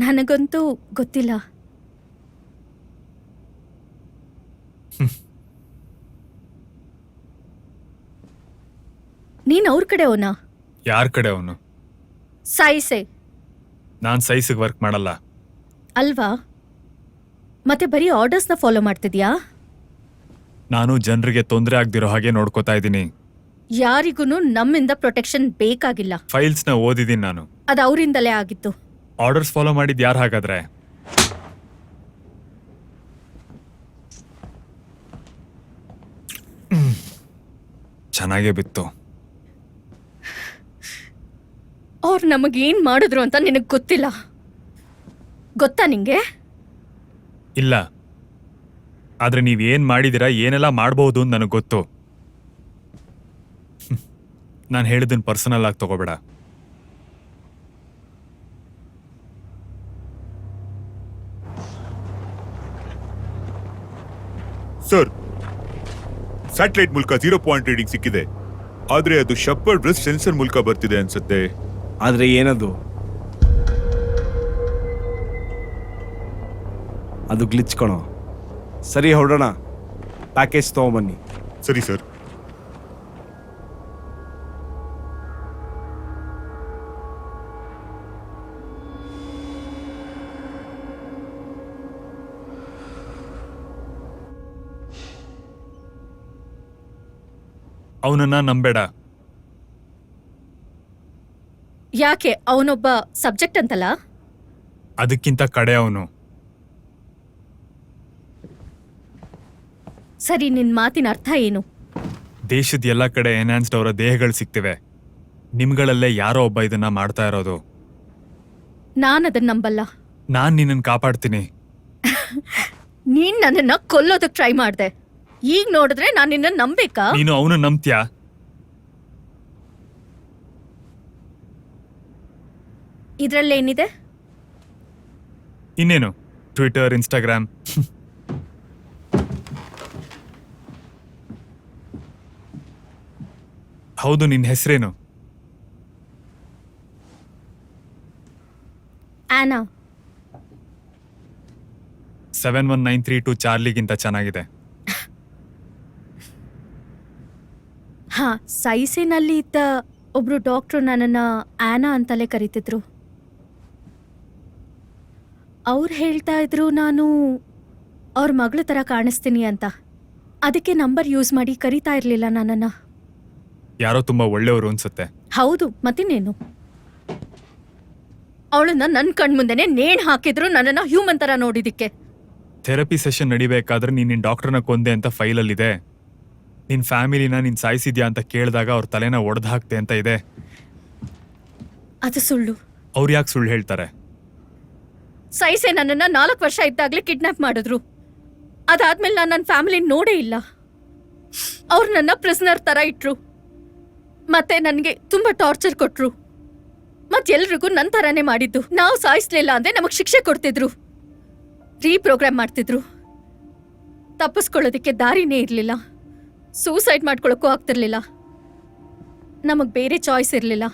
ನನಗಂತೂ ಗೊತ್ತಿಲ್ಲ. ನೀನ್ ಅವ್ರ ಕಡೆ ಅವನಾ? ಯಾರ ಕಡೆ ಅವನು? ಸಾಯಿಸೆ ನಾನ್ ಸೈಸಿಗೆ ವರ್ಕ್ ಮಾಡಲ್ಲ. ಅಲ್ವಾ? ಮತ್ತೆ ಬರೀ ಆರ್ಡರ್ಸ್ನ ಫಾಲೋ ಮಾಡ್ತಿದ್ಯಾ? ನಾನು ಜನರಿಗೆ ತೊಂದರೆ ಆಗ್ದಿರೋ ಹಾಗೆ ನೋಡ್ಕೋತಾ ಇದ್ದೀನಿ. ಯಾರಿಗೂ ನಮ್ಮಿಂದ ಪ್ರೊಟೆಕ್ಷನ್ ಬೇಕಾಗಿಲ್ಲ. ಫೈಲ್ಸ್ನ ಓದಿದ್ದೀನಿ ನಾನು. ಅದು ಅವರಿಂದಲೇ ಆಗಿತ್ತು. ಆರ್ಡರ್ಸ್ ಫಾಲೋ ಮಾಡಿದ್ ಯಾರು ಹಾಗಾದ್ರೆ? ಚೆನ್ನಾಗೇ ಬಿತ್ತು. ಅವ್ರು ನಮಗೇನ್ ಮಾಡಿದ್ರು ಅಂತ ನಿನಗ್ ಗೊತ್ತಿಲ್ಲ. ಗೊತ್ತಾ ನಿಂಗೆ? ಇಲ್ಲ, ಆದ್ರೆ ನೀವ್ ಏನ್ ಮಾಡಿದಿರಾ, ಏನೆಲ್ಲ ಮಾಡ್ಬೋದು ಅಂತ ನನಗೆ ಗೊತ್ತು. ನಾನು ಹೇಳಿದ್ದನ್ ಪರ್ಸನಲ್ ಆಗಿ ತಗೋಬೇಡ. ಸರ್, ಸ್ಯಾಟಲೈಟ್ ಮೂಲಕ 0 ಪಾಯಿಂಟ್ ರೀಡಿಂಗ್ ಸಿಕ್ಕಿದೆ. ಆದ್ರೆ ಅದು ಶೆಪರ್ಡ್ ಬ್ರೆಸ್ಟ್ ಸೆನ್ಸರ್ ಮೂಲಕ ಬರ್ತಿದೆ ಅನ್ಸುತ್ತೆ. ಆದರೆ ಏನದು? ಅದು ಗ್ಲಿಚ್ ಕಣೋ. ಸರಿ, ಹೊರಡೋಣ. ಪ್ಯಾಕೇಜ್ ತೊಗೊಂಬನ್ನಿ. ಸರಿ ಸರ್. ಅವನನ್ನ ನಂಬೇಡ. ಯಾಕೆ? ಅವನೊಬ್ಬ ಸಬ್ಜೆಕ್ಟ್ ಅಂತಲ್ಲ? ಅದಕ್ಕಿಂತ ಕಡೆ ಅವನು. ಸರಿ, ನಿನ್ ಮಾತಿನ ಅರ್ಥ ಏನು? ದೇಶದ ಎಲ್ಲ ಕಡೆ ಎನ್ಹಾನ್ಸ್ಡ್ ಅವರ ದೇಹಗಳು ಸಿಗ್ತಿವೆ. ನಿಮ್ಗಳಲ್ಲೇ ಯಾರೋ ಒಬ್ಬ ಇದನ್ನ ಮಾಡ್ತಾ ಇರೋದು. ನಾನದನ್ನ ನಂಬಲ್ಲ. ನಾನ್ ನಿನ್ನನ್ ಕಾಪಾಡ್ತೀನಿ. ನೀನ್ ನನ್ನನ್ನ ಕೊಲ್ಲೋದಕ್ ಟ್ರೈ ಮಾಡ್ದೆ. ಈಗ ನೋಡಿದ್ರೆ ನಾನ್ ನಿನ್ನ ನಂಬೇಕಾ? ನೀನು ಅವನು ನಂಬ್ತ್ಯಾ? ಇದ್ರಲ್ಲೇನಿದೆ? ಇನ್ನೇನು, ಟ್ವಿಟರ್, ಇನ್ಸ್ಟಾಗ್ರಾಮ್. ಹೌದು, ನಿನ್ನ ಹೆಸರೇನು? ಆನಾ. 71932 ಚಾರ್ಲಿಗಿಂತ ಚೆನ್ನಾಗಿದೆ. ಹಾ, ಸೈಸಿನಲ್ಲಿ ಇದ್ದ ಒಬ್ರು ಡಾಕ್ಟ್ರು ನನ್ನನ್ನ ಆನಾ ಅಂತಲೇ ಕರೀತಿದ್ರು. ಅವ್ರು ಹೇಳ್ತಾ ಇದ್ರು ನಾನು ಅವ್ರ ಮಗಳ ಥರ ಕಾಣಿಸ್ತೀನಿ ಅಂತ. ಅದಕ್ಕೆ ನಂಬರ್ ಯೂಸ್ ಮಾಡಿ ಕರೀತಾ ಇರಲಿಲ್ಲ ನನ್ನನ್ನ. ಯಾರೋ ತುಂಬಾ ಒಳ್ಳೆಯವರು ಅನ್ಸುತ್ತೆ. ಹೌದು, ಮತ್ತಿನ್ನೇನು. ಅವಳನ್ನ ನನ್ನ ಕಣ್ಮುಂದೆನೆ ನೇಣ್ ಹಾಕಿದ್ರು ನನ್ನನ್ನ ಹ್ಯೂಮನ್ ಥರ ನೋಡಿದಿಕ್ಕೆ. ಥೆರಪಿ ಸೆಷನ್ ನಡಿಬೇಕಾದ್ರೆ ನೀನ್ ನಿನ್ ಡಾಕ್ಟರ್ನ ಕೊಂದೆ ಅಂತ ಫೈಲಲ್ಲಿದೆ. ನಿನ್ ಫ್ಯಾಮಿಲಿನ ನೀನ್ ಸಾಯಿಸಿದ್ಯಾ ಅಂತ ಕೇಳಿದಾಗ ಅವ್ರ ತಲೆನ ಒಡೆದು ಹಾಕ್ತೆ ಅಂತ ಇದೆ. ಅದು ಸುಳ್ಳು. ಅವ್ರು ಯಾಕೆ ಸುಳ್ಳು ಹೇಳ್ತಾರೆ? ಸೈಸೆ ನನ್ನನ್ನ 4 ವರ್ಷ ಇದ್ದಾಗ್ಲೇ ಕಿಡ್ನಾಪ್ ಮಾಡಿದ್ರು. ಅದಾದ್ಮೇಲೆ ನಾನು ನನ್ನ ಫ್ಯಾಮಿಲಿ ನೋಡೇ ಇಲ್ಲ. ಅವ್ರು ನನ್ನ ಪ್ರಿಸನರ್ ತರ ಇಟ್ರು. ಮತ್ತೆ ನನಗೆ ತುಂಬಾ ಟಾರ್ಚರ್ ಕೊಟ್ರು. ಮತ್ತೆಲ್ರಿಗೂ ನನ್ನ ಥರನೇ ಮಾಡಿದ್ದು. ನಾವು ಸಾಯಿಸ್ಲಿಲ್ಲ ಅಂದ್ರೆ ನಮಗ್ ಶಿಕ್ಷೆ ಕೊಡ್ತಿದ್ರು, ರೀಪ್ರೋಗ್ರಾಮ್ ಮಾಡ್ತಿದ್ರು. ತಪ್ಪಿಸ್ಕೊಳ್ಳೋದಕ್ಕೆ ದಾರಿನೇ ಇರಲಿಲ್ಲ. ಸೂಸೈಡ್ ಮಾಡ್ಕೊಳಕ್ಕೂ ಆಗ್ತಿರ್ಲಿಲ್ಲ. ನಮಗ್ ಬೇರೆ ಚಾಯ್ಸ್ ಇರಲಿಲ್ಲ.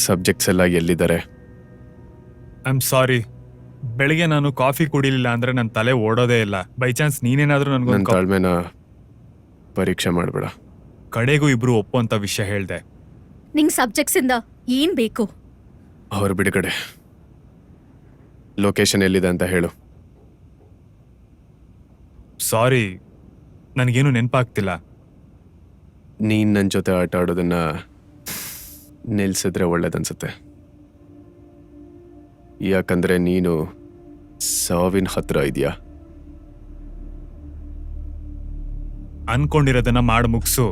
ಸಬ್ಜೆಕ್ಟ್ಸ್ ಎಲ್ಲ ಎಲ್ಲಿದ್ದಾರೆ? ಐ ಆಮ್ ಸಾರಿ. ಬೆಳಿಗ್ಗೆ ನಾನು ಕಾಫಿ ಕುಡಿಲಿಲ್ಲ ಅಂದ್ರೆ ನನ್ನ ತಲೆ ಓಡೋದೇ ಇಲ್ಲ. ಬೈ ಚಾನ್ಸ್ ನೀನೇನಾದ್ರೂ ನನ್ನ ನನ್ಗೊಂದು ತಾಳ್ಮೆನ ಪರೀಕ್ಷೆ ಮಾಡಬೇಡ. ಕಡೆಗೂ ಇಬ್ರು ಒಪ್ಪುವಂತ ವಿಷಯ ಹೇಳ್ದೆ. ನಿಂಗ್ ಸಬ್ಜೆಕ್ಟ್ಸ್ ಇಂದ ಏನ್ ಬೇಕು? ಅವ್ರ ಬಿಡುಗಡೆ. ಲೊಕೇಶನ್ ಎಲ್ಲಿದೆ ಅಂತ ಹೇಳು. ಸಾರಿ, ನನಗೇನು ನೆನಪಾಗ್ತಿಲ್ಲ. ನೀನ್ ನನ್ನ ಜೊತೆ ಆಟ ಆಡೋದನ್ನ ನಿಲ್ಸಿದ್ರೆ ಒಳ್ಳೇದನ್ಸುತ್ತೆ. ಯಾಕಂದ್ರೆ ನೀನು ಸಾವಿನ ಹತ್ರ ಇದೆಯಾ. ಅನ್ಕೊಂಡಿರೋದನ್ನ ಮಾಡಿ ಮುಗ್ಸು.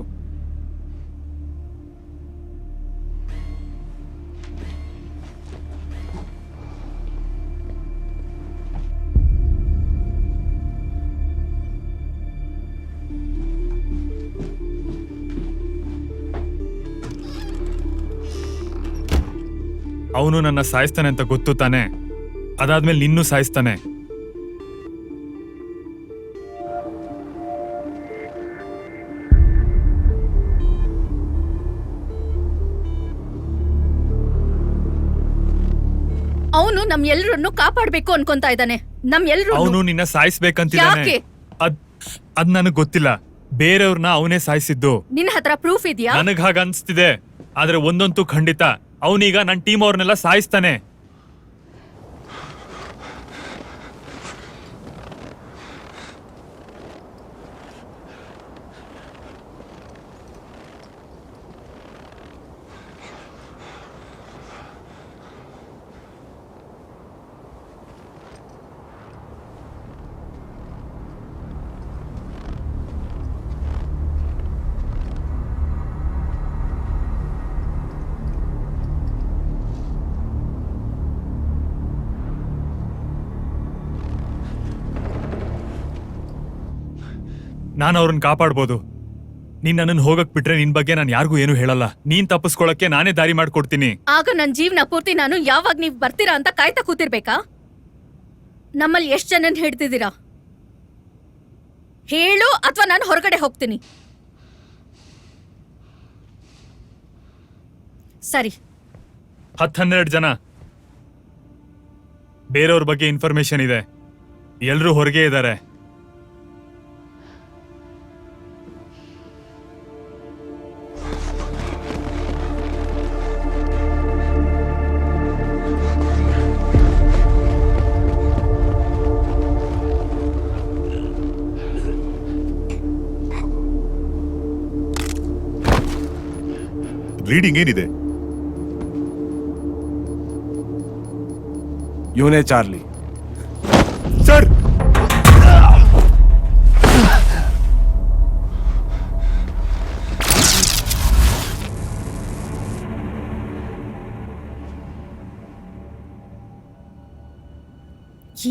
ಅವನು ನನ್ನ ಸಾಯಿಸ್ತಾನೆ ಅಂತ ಗೊತ್ತು ತಾನೆ. ಅದಾದ್ಮೇಲೆ ನಿನ್ನೂ ಸಾಯಿಸ್ತಾನೆ. ಅವನು ನಮ್ ಎಲ್ರನ್ನು ಕಾಪಾಡ್ಬೇಕು ಅನ್ಕೊಂತಾ ಇದ್ದಾನೆ. ನಮ್ ಎಲ್ರು ಅವನು ನಿನ್ನ ಸಾಯಿಸ್ಬೇಕಂತಿದ್ದಾನೆ. ಯಾಕೆ? ಅದ್ ನನಗ್ ಗೊತ್ತಿಲ್ಲ. ಬೇರೆಯವ್ರನ್ನ ಅವನೇ ಸಾಯಿಸಿದ್ದು. ನಿನ್ನ ಹತ್ರ ಪ್ರೂಫ್ ಇದೆಯಾ? ನನಗ್ ಹಾಗ ಅನ್ಸ್ತಿದೆ. ಆದ್ರೆ ಒಂದಂತೂ ಖಂಡಿತ, ಅವನೀಗ ನನ್ನ ಟೀಮ್ ಅವ್ರನ್ನೆಲ್ಲ ಸಾಯಿಸ್ತಾನೆ. ನಾನು ಅವ್ರನ್ನ ಕಾಪಾಡ್ಬೋದು. ನೀನ್ ನನ್ನನ್ನು ಹೋಗಕ್ ಬಿಟ್ರೆ ನಿನ್ ಬಗ್ಗೆ ನಾನು ಯಾರಿಗೂ ಏನು ಹೇಳಲ್ಲ. ನೀನ್ ತಪ್ಪಿಸ್ಕೊಳಕ್ಕೆ ನಾನೇ ದಾರಿ ಮಾಡ್ಕೊಡ್ತೀನಿ. ಆಗ ನನ್ ಜೀವನ ಪೂರ್ತಿ ನಾನು ಯಾವಾಗ ನೀವ್ ಬರ್ತೀರಾ ಅಂತ ಕಾಯ್ತಾ ಕೂತಿರ್ಬೇಕಾ? ನಮ್ಮಲ್ಲಿ ಎಷ್ಟ್ ಜನನ್ ಹಿಡ್ತಿದ್ದೀರಾ ಹೇಳು, ಅಥವಾ ನಾನು ಹೊರಗಡೆ ಹೋಗ್ತೀನಿ. ಸರಿ, 10-12 ಜನ. ಬೇರೆಯವ್ರ ಬಗ್ಗೆ ಇನ್ಫಾರ್ಮೇಶನ್ ಇದೆ. ಎಲ್ರೂ ಹೊರಗೆ ಇದ್ದಾರೆ. ರೀಡಿಂಗ್ ಏನಿದೆ? ಇವನೇ ಚಾರ್ಲಿ. ಸರ್,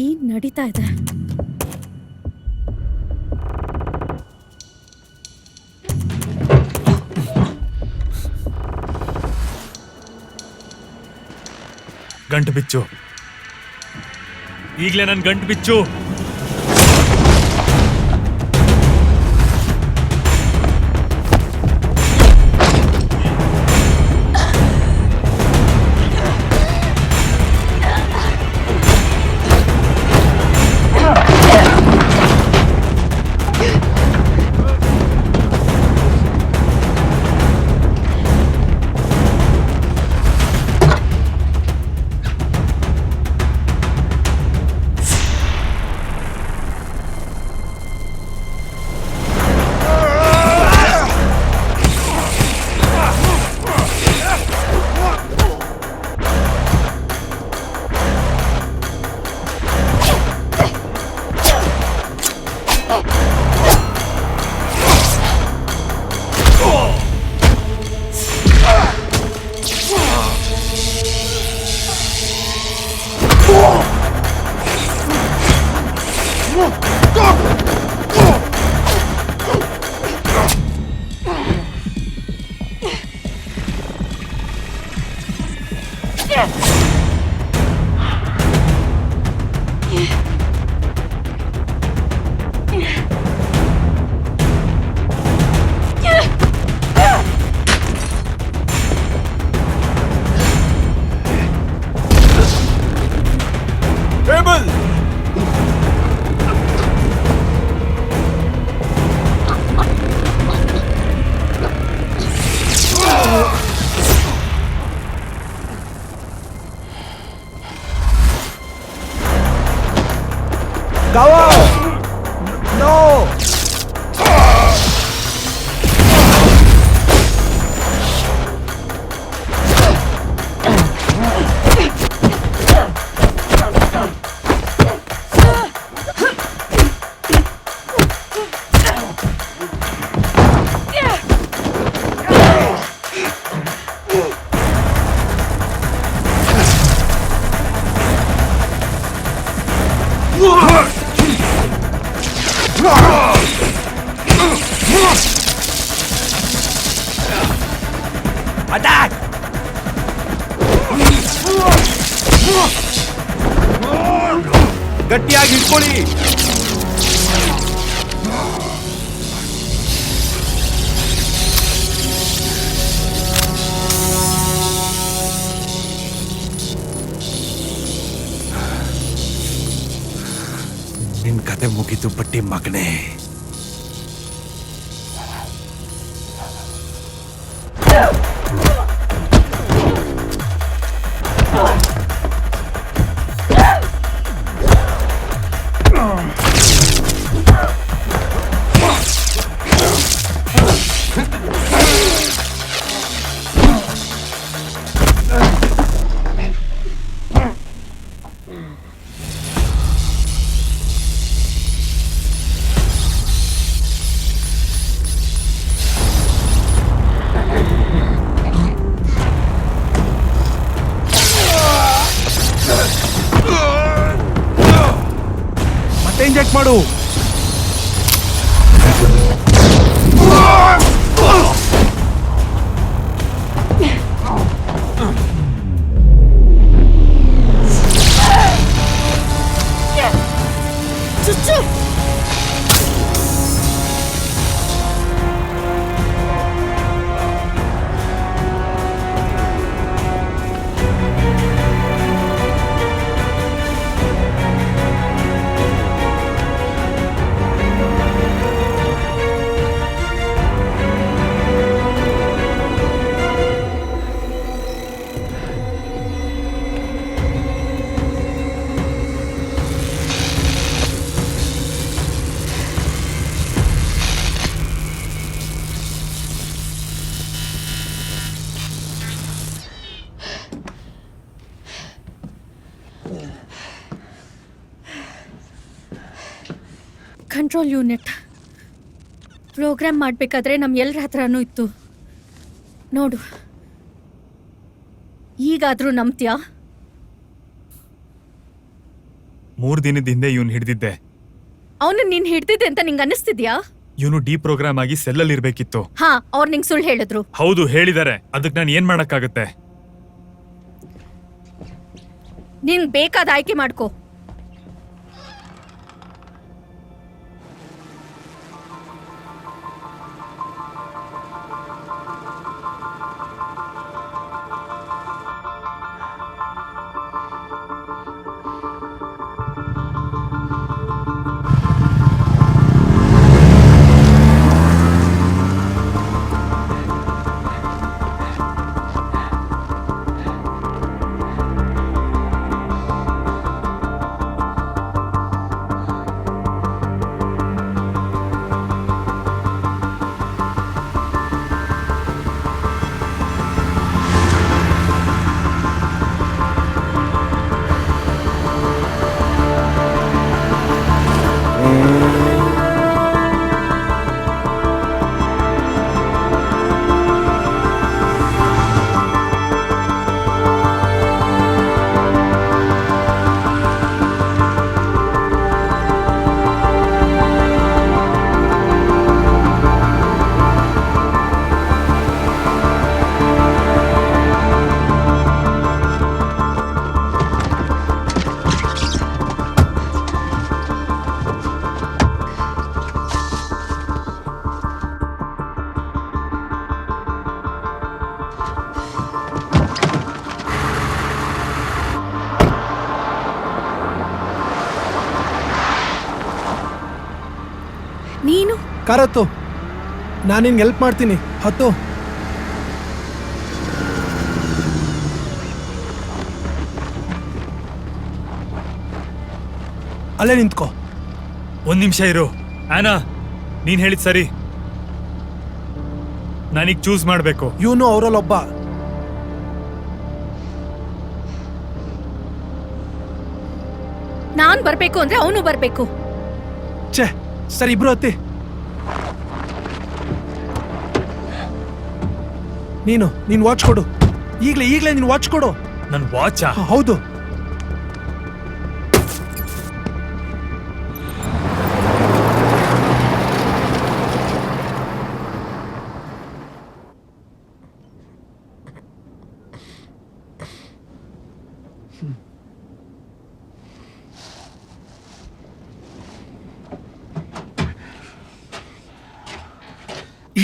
ಏನ್ ನಡೀತಾ ಇದೆ? ಗಂಟು ಬಿಚ್ಚು. ಈಗ್ಲೇ ನನ್ ಗಂಟು ಬಿಚ್ಚು. Ah! ಗಟ್ಟಿಯಾಗಿ ಹಿಡ್ಕೊಳ್ಳಿ. ನಿನ್ ಕತೆ ಮುಗಿತು ಬಟ್ಟಿ ಮಗನೇ. ಮತ್ತೆ ಇಂಜೆಕ್ಟ್ ಮಾಡು. ಚುಚ್ಚು. ಕಂಟ್ರೋಲ್ ಯೂನಿಟ್ ಪ್ರೋಗ್ರಾಮ್ ಮಾಡಬೇಕಾದ್ರೆ ನಮ್ಮ ಎಲ್ಲರ ಹತ್ರನೂ ಇತ್ತು ನೋಡು. ಈಗಾದರೂ ನಂಬ್ತೀಯಾ? 3 ದಿನದ ಹಿಂದೆ ಇವನ್ ಹಿಡ್ದಿದ್ದೆ. ಅವನು ನೀನು ಹಿಡ್ದಿದ್ದೆ ಅಂತ ನಿಂಗೆ ಅನ್ನಿಸ್ತಿದ್ಯಾ? ಇವನು ಡಿಪ್ರೋಗ್ರಾಮ್ ಆಗಿ ಸೆಲ್ಲಲ್ಲಿ ಇರ್ಬೇಕಿತ್ತು. ಹಾ, ಅವ್ರು ನಿಂಗೆ ಸುಳ್ಳು ಹೇಳಿದ್ರು. ಹೌದು, ಹೇಳಿದಾರೆ. ಅದಕ್ಕೆ ನಾನು ಏನ್ ಮಾಡಕ್ಕಾಗತ್ತೆ? ನಿನ್ ಬೇಕಾದ ಆಯ್ಕೆ ಮಾಡ್ಕೋ. ನೀನು ಕಾರ್ ಹತ್ತು, ನಾನು ನಿನ್ಗೆ ಹೆಲ್ಪ್ ಮಾಡ್ತೀನಿ. ಹತ್ತು. ಅಲ್ಲೇ ನಿಂತ್ಕೋ. 1 ನಿಮಿಷ ಇರು. ಆನಾ, ನೀನ್ ಹೇಳಿದ್ ಸರಿ. ನಾನೀಗ ಚೂಸ್ ಮಾಡ್ಬೇಕು. ಇವನು ಅವರಲ್ಲೊಬ್ಬ. ನಾನ್ ಬರ್ಬೇಕು ಅಂದ್ರೆ ಅವನು ಬರ್ಬೇಕು. ಛೇ, ಸರಿ, ಇಬ್ರು ಹತ್ತಿ. ನೀನು ವಾಚ್ ಕೊಡು. ಈಗ್ಲೇ ನೀನು ವಾಚ್ ಕೊಡು. ನನ್ ವಾಚಾ? ಹೌದು.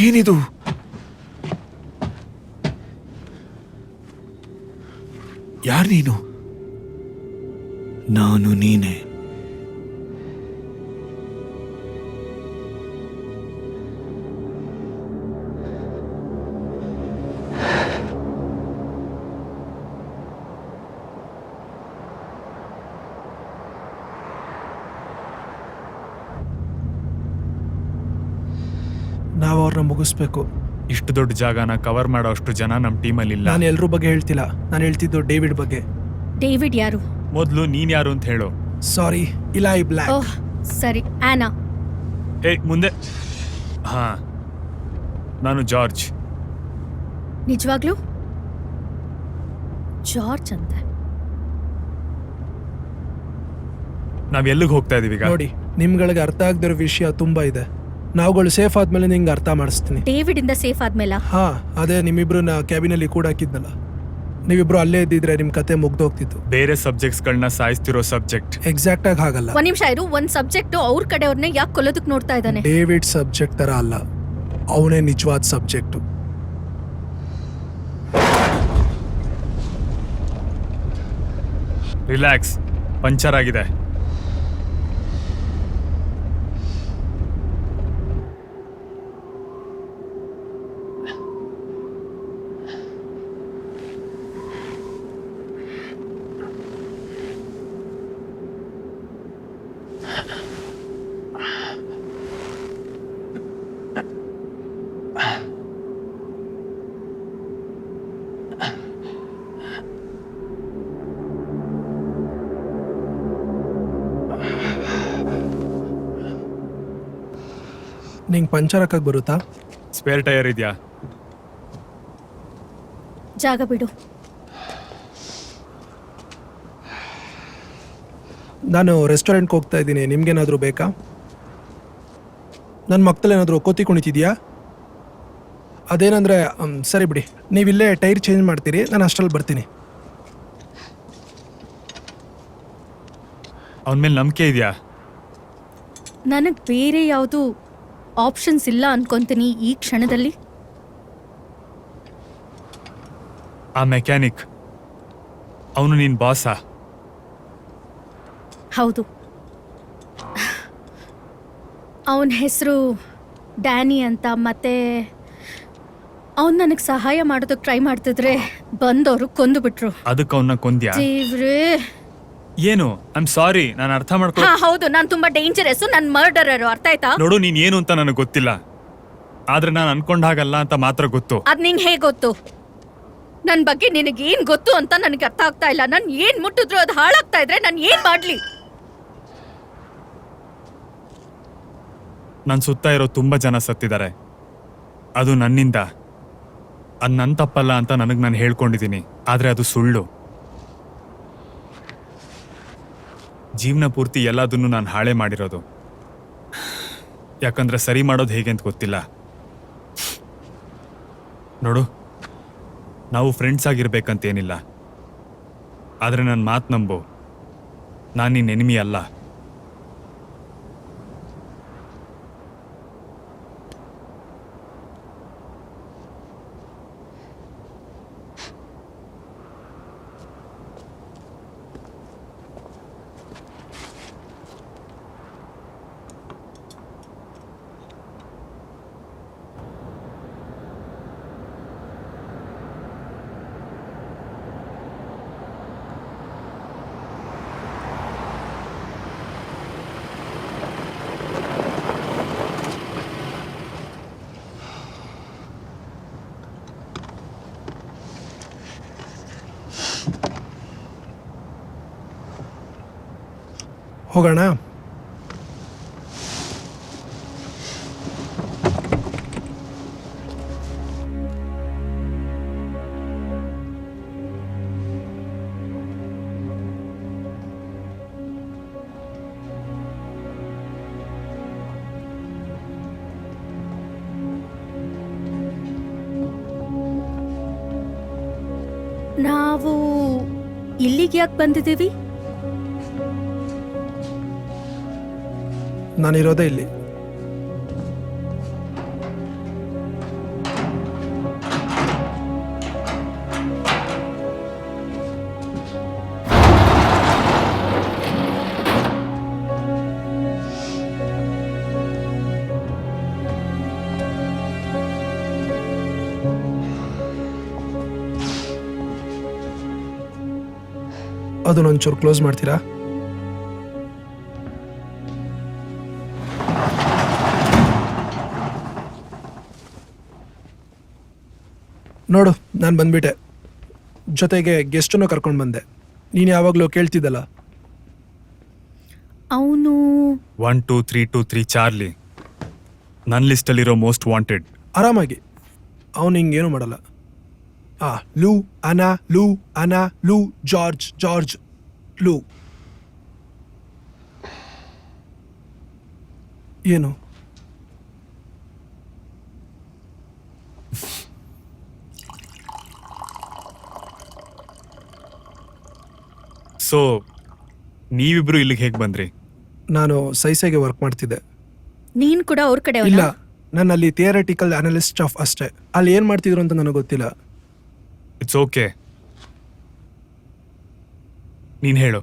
ಏನಿದು? ಯಾರ್ ನೀನು? ನಾನು ನೀನೆ. ನಾವು ಅವ್ರನ್ನ ಮುಗಿಸ್ಬೇಕು. ಇಷ್ಟು ದೊಡ್ಡ ಜಾಗನ ಕವರ್ ಮಾಡೋ ಅಷ್ಟು ಜನ ನಮ್ಮ ಟೀಮಲ್ಲಿ ಇಲ್ಲ. ನಾನು ಎಲ್ರ ಬಗ್ಗೆ ಹೇಳ್ತಿಲ್ಲ, ನಾನು ಹೇಳ್ತಿದ್ದು ಡೇವಿಡ್ ಬಗ್ಗೆ. ಡೇವಿಡ್ ಯಾರು? ಮೊದಲು ನೀನ್ ಯಾರು ಅಂತ ಹೇಳು. ಸಾರಿ, ಇಲಾಯ್ ಬ್ಲ್ಯಾಕ್. ಓಹ್ ಸರಿ, ಆನಾ. ಮುಂದೆ. ಹಾ, ನಾನು ಜಾರ್ಜ್. ನಿಜವಾಗ್ಲೂ ಜಾರ್ಜ್ ಅಂತ? ನಾವ್ ಎಲ್ಲಿಗೆ ಹೋಗ್ತಾ ಇದೀವಿ ಈಗ? ನೋಡಿ, ನಿಮ್ಗಳಿಗೆ ಅರ್ಥ ಆಗದಿರೋ ವಿಷಯ ತುಂಬಾ ಇದೆ. ನಾವುಗಳು ಸೇಫ್ ಆದ್ಮೇಲೆ ನಿಂಗೆ ಅರ್ಥ ಮಾಡಿಸ್ತೀನಿ. ಡೇವಿಡ್ ಇಂದ ಸೇಫ್ ಆದ್ಮೇಲ? ಹಾ, ಅದೇ ನಿಮ್ಮಿಬ್ರನ್ನ ಕ್ಯಾಬಿನಲ್ಲಿ ಕೂಡ ಹಾಕಿದ್ನಲ್ಲ. ನೀವಿಬ್ರು ಅಲ್ಲೇ ಇದ್ದಿದ್ರೆ ನಿಮ್ ಕತೆ ಮುಗ್ದೋಗ್ತಿತ್ತು. ಬೇರೆ ಸಬ್ಜೆಕ್ಟ್ಸ್ ಗಳನ್ನ ಸಾಯಿಸ್ತಿರೋ ಸಬ್ಜೆಕ್ಟ್. ಎಕ್ಸಾಕ್ಟ್ ಆಗಿ ಹಾಗಲ್ಲ. ಒಂದ್ ನಿಮಿಷ ಇರು. ಒಂದ್ ಸಬ್ಜೆಕ್ಟ್ ಅವ್ರ ಕಡೆಯವ್ರನ್ನ ಯಾಕೆ ಕೊಲ್ಲೋದಕ್ ನೋಡ್ತಾ ಇದ್ದಾನೆ? ಡೇವಿಡ್ ಸಬ್ಜೆಕ್ಟ್ ತರ ಅಲ್ಲ, ಅವನೇ ನಿಜವಾದ ಸಬ್ಜೆಕ್ಟು. ರಿಲ್ಯಾಕ್ಸ್, ಪಂಚರ್ ಆಗಿದೆ. ನಿಂಗೆ ಪಂಚರ್ ಹಾಕಕ್ ಬರುತ್ತಾ? ಸ್ಪೇರ್ ಟೈರ್ ಇದೆಯಾ? ಜಾಗ ಬಿಡು. ನಾನು ರೆಸ್ಟೋರೆಂಟ್ಗೆ ಹೋಗ್ತಾ ಇದ್ದೀನಿ, ನಿಮ್ಗೇನಾದರೂ ಬೇಕಾ? ನನ್ನ ಮಕ್ಕಳೇನಾದರೂ ಕೋತಿ ಕುಣಿತಿದ್ಯಾ? ಅದೇನಂದರೆ ಸರಿ ಬಿಡಿ, ನೀವಿಲ್ಲೇ ಟೈರ್ ಚೇಂಜ್ ಮಾಡ್ತೀರಿ, ನಾನು ಅಷ್ಟರಲ್ಲಿ ಬರ್ತೀನಿ. ಅವನ ಮೇಲೆ ನಂಬಿಕೆ ಇದೆಯಾ? ನನಗ್ ಬೇರೆ ಯಾವುದು ಆಪ್ಷನ್ಸ್ ಇಲ್ಲ ಅನ್ಕೊಂತೀನಿ ಈ ಕ್ಷಣದಲ್ಲಿ. ಆ ಮೆಕ್ಯಾನಿಕ್ ಅವನು ನಿನ್ ಬಾಸಾ? ಹೌದು, ಅವನ ಹೆಸರು ಡ್ಯಾನಿ ಅಂತ. ಮತ್ತೆ ಅವನ್ ನನಗೆ ಸಹಾಯ ಮಾಡೋದಕ್ಕೆ ಟ್ರೈ ಮಾಡ್ತಿದ್ರೆ ಬಂದವರು ಕೊಂದು ಬಿಟ್ರು. ಅದಕ್ಕೆ ಅವನ್ನ ಕೊಂದ್ಯಾ? ದೇವ್ರೇ, ಏನು? ಐಮ್ ಸಾರಿ, ನಾನು ಅರ್ಥ ಮಾಡ್ಕೊ. ಹಾ ಹೌದು, ನಾನು ತುಂಬಾ ಡೇಂಜರಸ್, ನನ್ ಮರ್ಡರರು, ಅರ್ಥ ಆಯ್ತಾ? ನೋಡು, ನೀನ್ ಏನು ಅಂತ ನನಗೆ ಗೊತ್ತಿಲ್ಲ, ಆದ್ರೆ ನಾನು ಅನ್ಕೊಂಡ ಹಾಗಲ್ಲ ಅಂತ ಮಾತ್ರ ಗೊತ್ತು. ಅದ್ ನಿಂಗೆ ಹೇಗೆ ಗೊತ್ತು? ನನ್ ಬಗ್ಗೆ ನಿನಗೆ ಏನ್ ಗೊತ್ತು ಅಂತ ನನಗೆ ಅರ್ಥ ಆಗ್ತಾ ಇಲ್ಲ. ನನ್ ಏನ್ ಮುಟ್ಟಿದ್ರು ಅದು ಹಾಳಾಗ್ತಾ ಇದ್ರೆ ನಾನು ಏನ್ ಮಾಡ್ಲಿ? ನನ್ ಸುತ್ತ ಇರೋ ತುಂಬಾ ಜನ ಸತ್ತಿದ್ದಾರೆ, ಅದು ನನ್ನಿಂದ. ಅದು ನನ್ನ ತಪ್ಪಲ್ಲ ಅಂತ ನನಗೆ ನಾನು ಹೇಳ್ಕೊಂಡಿದ್ದೀನಿ, ಆದ್ರೆ ಅದು ಸುಳ್ಳು. ಜೀವನ ಪೂರ್ತಿ ಎಲ್ಲದನ್ನು ನಾನು ಹಾಳೆ ಮಾಡಿರೋದು. ಯಾಕಂದ್ರೆ ಸರಿ ಮಾಡೋದು ಹೇಗೆ ಅಂತ ಗೊತ್ತಿಲ್ಲ. ನೋಡು, ನಾವು ಫ್ರೆಂಡ್ಸ್ ಆಗಿರ್ಬೇಕಂತೇನಿಲ್ಲ, ಆದ್ರೆ ನನ್ನ ಮಾತು ನಂಬು, ನಾನು ನಿನ್ನ ಎನಿಮಿ ಅಲ್ಲ. ಹೋಗೋಣ. ನಾವು ಇಲ್ಲಿಗೆ ಯಾಕೆ ಬಂದಿದ್ದೀವಿ? ನಾನಿರೋದೇ ಇಲ್ಲಿ. ಅದನ್ನೊಂಚೂರು ಕ್ಲೋಸ್ ಮಾಡ್ತೀರಾ? ನೋಡು, ನಾನು ಬಂದ್ಬಿಟ್ಟೆ. ಜೊತೆಗೆ ಗೆಸ್ಟನ್ನು ಕರ್ಕೊಂಡು ಬಂದೆ. ನೀನು ಯಾವಾಗಲೂ ಕೇಳ್ತಿದ್ದಲ್ಲ. ಅವನು 12323 ಚಾರ್ಲಿ ನನ್ನ ಲಿಸ್ಟಲ್ಲಿರೋ ಮೋಸ್ಟ್ ವಾಂಟೆಡ್. ಆರಾಮಾಗಿ, ಅವನು ಹಿಂಗೇನು ಮಾಡಲ್ಲ. ಲೂ ಅನಾ ಲೂ ಅನಾ ಲೂ ಜಾರ್ಜ್ ಜಾರ್ಜ್ ಲೂ. ಏನು? ಸೊ ನೀವಿಬ್ರು ಇಲ್ಲಿಗೆ ಹೇಗೆ ಬಂದ್ರಿ? ನಾನು ಸೈಸೆಗೆ ವರ್ಕ್ ಮಾಡ್ತಿದ್ದೆ. ನೀನ್ ಕೂಡ ಅವ್ರ ಕಡೆ ಇಲ್ಲ, ನಾನು ಅಲ್ಲಿ ಥಿಯರಿಟಿಕಲ್ ಅನಲಿಸ್ಟ್ ಆಫ್ ಅಷ್ಟೇ. ಅಲ್ಲಿ ಏನು ಮಾಡ್ತಿದ್ರು ಅಂತ ನನಗೆ ಗೊತ್ತಿಲ್ಲ. ಇಟ್ಸ್ ಓಕೆ, ನೀನು ಹೇಳು.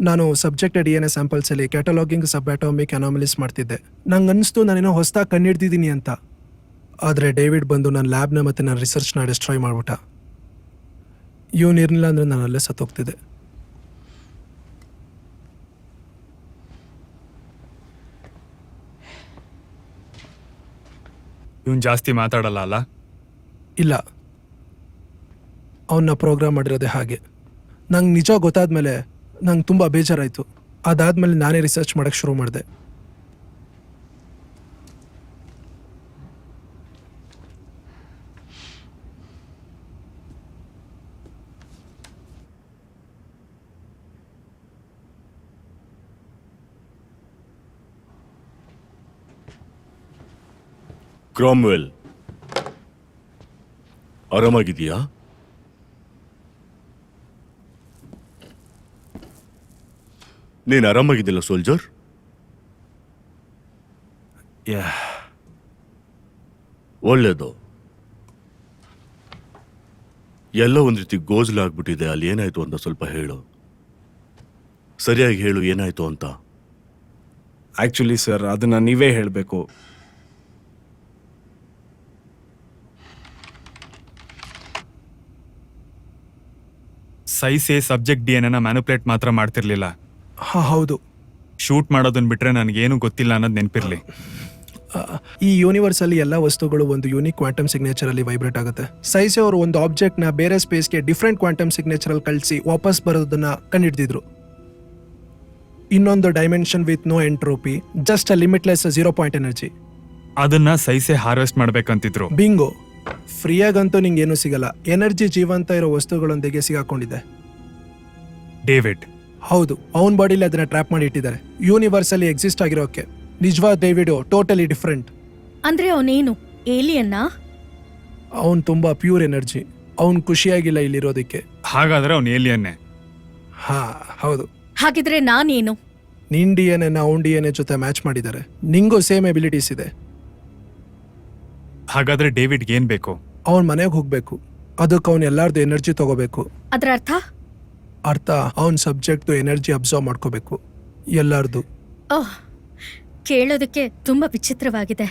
ನಾನು ಸಬ್ಜೆಕ್ಟ್ DNA ಸ್ಯಾಂಪಲ್ಸಲ್ಲಿ ಕ್ಯಾಟಲಾಗಿಂಗ್ ಸಬ್ ಅಟಾಮಿಕ್ ಅನಾಮಲೀಸ್ ಮಾಡ್ತಿದ್ದೆ. ನಂಗೆ ಅನಿಸ್ತು ನಾನೇನೋ ಹೊಸದಾಗಿ ಕಂಡಿಡ್ದಿದ್ದೀನಿ ಅಂತ. ಆದರೆ ಡೇವಿಡ್ ಬಂದು ನನ್ನ ಲ್ಯಾಬ್ನ ಮತ್ತು ನನ್ನ ರಿಸರ್ಚ್ನ ಡಿಸ್ಟ್ರಾಯ್ ಮಾಡಿಬಿಟ್ಟ. ಇವನಿರಲಿಲ್ಲ ಅಂದರೆ ನಾನು ಅಲ್ಲೇ ಸತ್ತೋಗ್ತಿದ್ದೆ. ಇವನು ಜಾಸ್ತಿ ಮಾತಾಡಲ್ಲ ಅಲ್ಲ? ಇಲ್ಲ, ಅವನ್ನ ಪ್ರೋಗ್ರಾಮ್ ಮಾಡಿರೋದೇ ಹಾಗೆ. ನಂಗೆ ನಿಜ ಗೊತ್ತಾದ್ಮೇಲೆ ನಂಗೆ ತುಂಬ ಬೇಜಾರಾಯಿತು. ಅದಾದಮೇಲೆ ನಾನೇ ರಿಸರ್ಚ್ ಮಾಡೋಕ್ಕೆ ಶುರು ಮಾಡಿದೆ. ಕ್ರಾಮ್ವೆಲ್, ಆರಾಮಾಗಿದೆಯಾ? ನೀನು ಆರಾಮಾಗಿದ್ದಿಲ್ಲ ಸೋಲ್ಜರ್? ಒಳ್ಳೇದು. ಎಲ್ಲ ಒಂದು ರೀತಿ ಗೋಜಲಾಗ್ಬಿಟ್ಟಿದೆ. ಅಲ್ಲಿ ಏನಾಯ್ತು ಅಂತ ಸ್ವಲ್ಪ ಹೇಳು. ಸರಿಯಾಗಿ ಹೇಳು, ಏನಾಯ್ತು ಅಂತ. ಆ್ಯಕ್ಚುಲಿ ಸರ್, ಅದನ್ನು ನೀವೇ ಹೇಳಬೇಕು. ಸೈಸೆ ಸಬ್ಜೆಕ್ಟ್ DNA ಮ್ಯಾನುಪ್ಲೇಟ್ ಮಾತ್ರ ಮಾಡ್ತಿರ್ಲಿಲ್ಲ. ಹೌದು. ಶೂಟ್ ಮಾಡೋದನ್ನ ಬಿಟ್ರೆ ನನಗೇನು ಗೊತ್ತಿಲ್ಲ ಅನ್ನೋದು ನೆನಪಿರ್ಲಿ. ಈ ಯೂನಿವರ್ಸಲ್ಲಿ ಎಲ್ಲ ವಸ್ತುಗಳು ಒಂದು ಯೂನಿಕ್ ಕ್ವಾಂಟಮ್ ಸಿಗ್ನೇಚರಲ್ಲಿ ವೈಬ್ರೇಟ್ ಆಗುತ್ತೆ. ಸೈಸೆ ಅವರು ಒಂದು ಆಬ್ಜೆಕ್ಟ್ನ ಬೇರೆ ಸ್ಪೇಸ್ಗೆ ಡಿಫ್ರೆಂಟ್ ಕ್ವಾಂಟಮ್ ಸಿಗ್ನೇಚರಲ್ಲಿ ಕಳಿಸಿ ವಾಪಸ್ ಬರೋದನ್ನ ಕಂಡುಹಿಡಿದಿದ್ರು. ಇನ್ನೊಂದು dimension with no entropy, just a limitless 0 point energy. ಅದನ್ನ ಸೈಸೆ ಹಾರ್ವೆಸ್ಟ್ ಮಾಡ್ಬೇಕಂತಿದ್ರು. ಬಿಂಗೋ. ಫ್ರೀಯಾಗಂತೂ ನಿಂಗೇನು ಸಿಗಲ್ಲ. ಎನರ್ಜಿ ಜೀವಂತ ಇರೋ ವಸ್ತುಗಳೊಂದಿಗೆ ಸಿಗಾಕೊಂಡಿದೆ. ಡೇವಿಡ್. ಹೌದು, ಅವನ ಬಾಡಿಲಿ ಅದನ್ನ ಟ್ರ್ಯಾಪ್ ಮಾಡಿ ಇಟ್ಟಿದ್ದಾರೆ. ಯೂನಿವರ್ಸಲ್ಲಿ ಎಕ್ಸಿಸ್ಟ್ ಆಗಿರೋಕೆ. ನಿಜವಾದ ಡೇವಿಡು ಟೋಟಲಿ ಡಿಫ್ರೆಂಟ್. ಅಂದ್ರೆ ಅವನೇನು ಏಲಿಯನ್ನ? ಅವನು ತುಂಬಾ ಪ್ಯೂರ್ ಎನರ್ಜಿ. ಅವನು ಖುಷಿಯಾಗಿಲ್ಲ ಇಲ್ಲಿರೋದಕ್ಕೆ. ಹಾಗಾದ್ರೆ ಅವ್ನು ಏಲಿಯನ್ನೇ. ಹೌದು. ಹಾಗಿದ್ರೆ ನಾನೇನು? ನಿನ್ DNA ಅವನ DNA ಜೊತೆ ಮ್ಯಾಚ್ ಮಾಡಿದ್ದಾರೆ. ನಿಂಗೂ ಸೇಮ್ ಎಬಿಲಿಟೀಸ್ ಇದೆ. ಹಾಗಾದ್ರೆ ಡೇವಿಡ್ಗೆ ಏನ್ ಬೇಕು? ಅವನ್ ಮನೆಗೆ ಹೋಗ್ಬೇಕು. ಅದಕ್ಕೆ ಅವನು ಎಲ್ಲಾರ್ದು ಎನರ್ಜಿ ತಗೋಬೇಕು. ಅದ್ರ ಅರ್ಥ ಅವನ್ ಸಬ್ಜೆಕ್ಟ್ ಎನರ್ಜಿ ಅಬ್ಸರ್ವ್ ಮಾಡ್ಕೋಬೇಕು, ಎಲ್ಲಾರ್ದು. ಓಹ್, ಕೇಳೋದಕ್ಕೆ ತುಂಬಾ ವಿಚಿತ್ರವಾಗಿದೆ.